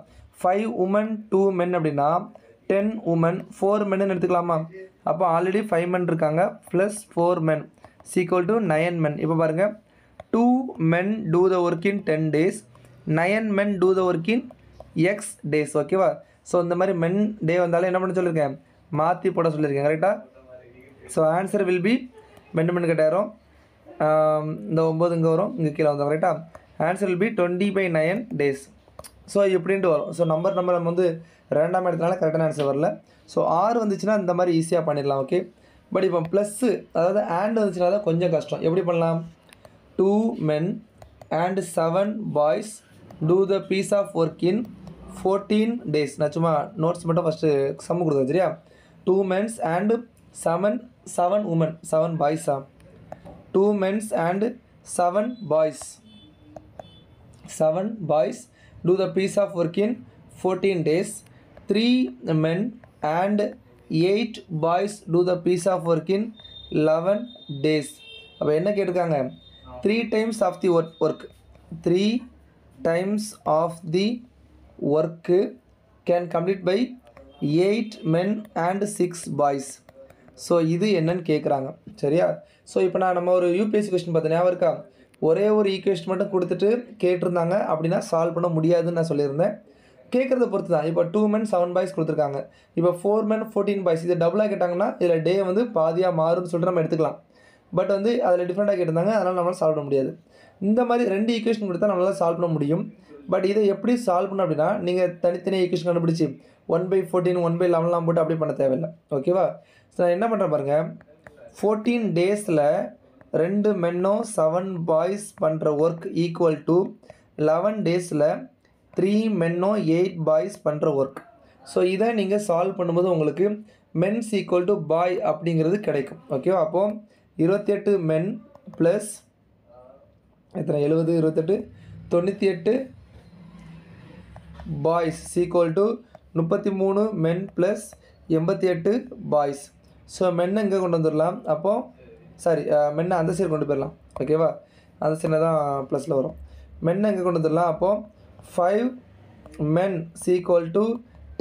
5 women 2 men அப்படின்னா 10 women 4 men எடுத்துக்கலாமா? அப்போ ஆல்ரெடி 5 men இருக்காங்க, plus 4 men equal to 9 men. இப்போ பாருங்கள், 2 men do the work in 10 days, 9 men do the work in x days, ஓகேவா? ஸோ இந்த மாதிரி மென் டே வந்தாலும் என்ன பண்ண சொல்லியிருக்கேன், மாற்றி போட சொல்லியிருக்கேன். கரெக்டாக? So answer will be men கட்டாயிரும். இந்த 9 இங்கே வரும், இங்கே கீழே வந்தோம். கரெக்டாக? Answer will be 20/9 days. So இப்படின்ட்டு வரும். ஸோ நம்பர் நம்ம வந்து ரேண்டாம் எடுத்தனால கரெக்டான ஆன்சர் வரல. ஸோ 6 வந்துச்சுன்னா இந்த மாதிரி ஈஸியாக பண்ணிடலாம். ஓகே. பட் இப்போ ப்ளஸ்ஸு அதாவது ஆண்ட் வந்துச்சுன்னா தான் கொஞ்சம் கஷ்டம். எப்படி பண்ணலாம்? 2 men and 7 boys do the piece of work in 14 days. நான் சும்மா நோட்ஸ் மட்டும் ஃபஸ்ட்டு சம்மு கொடுத்தேன். சரியா? 2 men and 7 women, 7 boys. 2 men and 7 boys. 7 boys do the piece of work in 14 days. 3 men and 8 boys do the piece of work in 11 days. அப்போ என்ன கேட்டிருக்காங்க? 3 times of the work. 3 times of the work can complete by 8 men and 6 boys. So இது என்னன்னு கேட்குறாங்க. சரியா? So இப்போ நம்ம ஒரு யூபிஎஸ்சி கொஸ்டின் பார்த்தேன், ஞாபகம் இருக்கா? ஒரே ஒரு ஈக்குவேஷன் மட்டும் கொடுத்துட்டு கேட்டிருந்தாங்க அப்படின்னா சால்வ் பண்ண முடியாதுன்னு நான் சொல்லியிருந்தேன். கேட்குறத பொறுத்து தான். இப்போ 2 men 7 boys கொடுத்துருக்காங்க. இப்போ 4 men 14 boys இது டபுளாக கேட்டாங்கன்னா இதில் டே வந்து பாதியாக மாறும்னு சொல்லிட்டு நம்ம எடுத்துக்கலாம். பட் வந்து அதில் டிஃப்ரெண்ட்டாக கேட்டிருந்தாங்க, அதனால் நம்மளால் சால்வ் பண்ண முடியாது. இந்த மாதிரி 2 ஈக்குவேஷன் கொடுத்தா நம்மளால் சால்வ் பண்ண முடியும். பட் இதை எப்படி சால்வ் பண்ண அப்படின்னா நீங்கள் தனித்தனியாக ஈக்குவேஷன் கண்டுபிடிச்சி 1/14 1/11 போட்டு அப்படி பண்ண தேவையில்லை. ஓகேவா? ஸோ நான் என்ன பண்ணுறேன் பாருங்கள். 14 daysல 2 மென்னும் 7 boys பண்ணுற ஒர்க் ஈக்குவல் டு 11 daysல 3 மென்னும் 8 boys பண்ணுற ஒர்க். ஸோ இதை நீங்கள் சால்வ் பண்ணும்போது உங்களுக்கு மென்ஸ் ஈக்குவல் டு பாய் அப்படிங்கிறது கிடைக்கும். ஓகேவா? அப்போது 28 men ப்ளஸ் எத்தனை 70 28 98 boys equal to 33 men plus 88 boys. So மென்னை இங்கே கொண்டு வந்துடலாம். அப்போது சாரி மென்னை அந்த சைடு கொண்டு போயிடலாம். ஓகேவா? அந்த சைடு தான் ப்ளஸில் வரும். மென்னை இங்கே கொண்டு வந்துடலாம். அப்போது 5 men ஈக்குவல் டு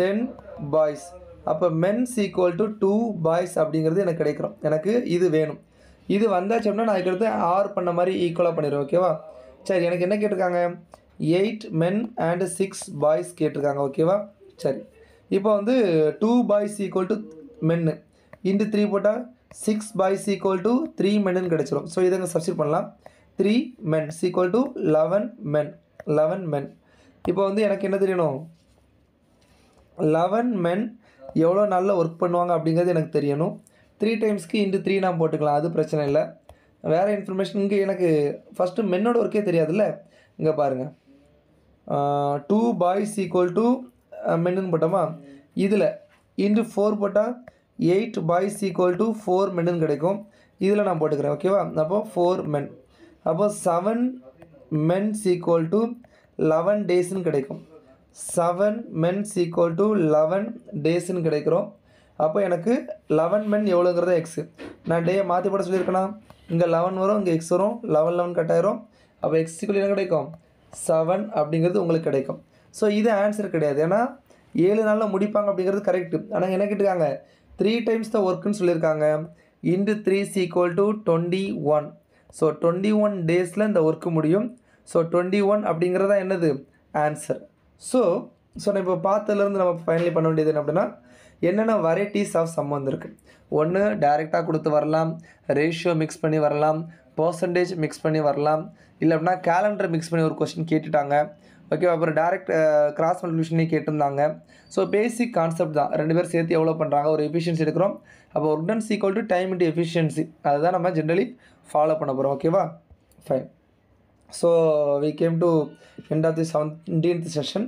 10 பாய்ஸ். அப்போ மென்ஸ் ஈக்குவல் டு 2 பாய்ஸ் அப்படிங்கிறது எனக்கு கிடைக்கிறோம். எனக்கு இது வேணும். இது வந்தாச்சு அப்படின்னா நான் அதுக்கடுத்து ஆர் பண்ண மாதிரி ஈக்குவலாக பண்ணிடுவேன். ஓகேவா? சரி, எனக்கு என்ன கேட்டிருக்காங்க? 8 men and 6 boys கேட்டிருக்காங்க. ஓகேவா? சரி, இப்போ வந்து 2 boys ஈக்குவல் டு மென்னு இன்ட்டு 3 போட்டால் 6 boys ஈக்குவல் டு 3 மென்னு கிடச்சிரும். ஸோ இதை சப்ஸ்டிட் பண்ணலாம். 3 men ஈக்குவல் டு 11 men. இப்போ வந்து எனக்கு என்ன தெரியணும்? 11 men எவ்வளோ நாளில் ஒர்க் பண்ணுவாங்க அப்படிங்கிறது எனக்கு தெரியணும். 3 டைம்ஸ்க்கு இன்ட்டு 3 நான் போட்டுக்கலாம், அது பிரச்சனை இல்லை. வேறு இன்ஃபர்மேஷன் இங்கே எனக்கு ஃபஸ்ட்டு மென்னோட ஒர்க்கே தெரியாதுல்ல. இங்கே பாருங்கள், 2 boys ஈக்குவல் டு மென்னு போட்டோமா, இதில் இன்ட்டு 4 போட்டால் 8 boys ஈக்குவல் டு 4 மென்னு கிடைக்கும். இதில் நான் போட்டுக்கிறேன். ஓகேவா? அப்போது 4 men. அப்போது 7 men ஈக்குவல் டு 11 daysன்னு கிடைக்கும். 7 men ஈக்குவல் டு 11 daysன்னு கிடைக்கிறோம். அப்போ எனக்கு 11 men எவ்வளோங்கிறத எக்ஸு. நான் டேயை மாற்றி போட சொல்லியிருக்கேன்னா இங்கே 11 வரும், இங்கே எக்ஸ் வரும், 11 கட்டாயிரும். அப்போ எக்ஸ் ஈக்குவல் என்ன கிடைக்கும்? 7 அப்படிங்கிறது உங்களுக்கு கிடைக்கும். ஸோ இது ஆன்சர் கிடையாது, ஏன்னா 7 நாளில் முடிப்பாங்க அப்படிங்கிறது கரெக்டு. ஆனால் என்ன கேட்டுருக்காங்க? 3 times தான் ஒர்க்குன்னு சொல்லியிருக்காங்க. Into 3 equal to 21. ஸோ 21 daysல இந்த ஒர்க்கு முடியும். ஸோ 21 அப்படிங்கிறதா என்னது? ஆன்சர். ஸோ நான் இப்போ பார்த்ததுலேருந்து நம்ம ஃபைனலி பண்ண வேண்டியது என்ன அப்படின்னா, என்னென்ன வெரைட்டிஸ் ஆஃப் சம் வந்துருக்கு. ஒன்று டைரெக்டாக கொடுத்து வரலாம், ரேஷியோ மிக்ஸ் பண்ணி வரலாம், பர்சன்டேஜ் மிக்ஸ் பண்ணி வரலாம், இல்லை அப்படின்னா கேலண்டர் மிக்ஸ் பண்ணி ஒரு கொஸ்டின் கேட்டுட்டாங்க. ஓகே, அப்புறம் டேரெக்ட் கிராஸ் மல்டிப்ளிகேஷனே கேட்டிருந்தாங்க. ஸோ பேசிக் கான்செப்ட் தான். 2 பேர் சேர்த்து எவ்வளோ பண்ணுறாங்க, ஒரு எஃபிஷியன்சி எடுக்கிறோம். அப்போ work done equal to time into efficiency, அதுதான் நம்ம ஜென்ரலி ஃபாலோ பண்ண போகிறோம். ஓகேவா? Fine. So we came to end of the 17th session.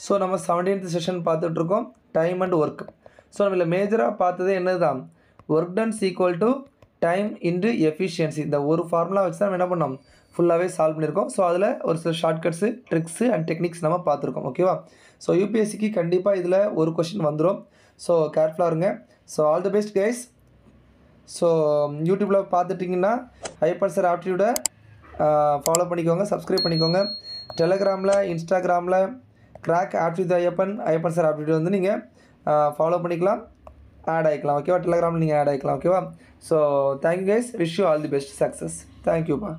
So நம்ம 17th செஷன் பார்த்துட்ருக்கோம், டைம் அண்ட் ஒர்க். ஸோ நம்ம மேஜராக பார்த்ததே என்னது தான்? Work done equal to time into efficiency. இந்த ஒரு ஃபார்முலா வச்சு தான் நம்ம என்ன பண்ணோம், ஃபுல்லாகவே சால்வ் பண்ணியிருக்கோம். ஸோ அதில் ஒரு சில ஷார்ட்கட்ஸு, ட்ரிக்ஸு அண்ட் டெக்னிக்ஸ் நம்ம பார்த்துருக்கோம். ஓகேவா? ஸோ யூபிஎஸ்சிக்கு கண்டிப்பாக இதில் ஒரு கொஸ்டின் வந்துடும். ஸோ கேர்ஃபுல்லாக இருங்க. So all the best guys. So யூடியூப்பில் பார்த்துட்டிங்கன்னா ஐயப்பன் சார் ஆப்டிடியூடை ஃபாலோ பண்ணிக்கோங்க, சப்ஸ்கிரைப் பண்ணிக்கோங்க. டெலகிராமில், இன்ஸ்டாகிராமில் crack aptitude Ayyappan sir aptitude வந்து நீங்கள் ஃபாலோ பண்ணிக்கலாம், ஆட் ஆகிக்கலாம். ஓகேவா? டெலகிராமில் நீங்கள் ஆட் ஆகிக்கலாம். ஓகேவா? So thank you guys, wish you all the best success. தேங்க்யூப்பா.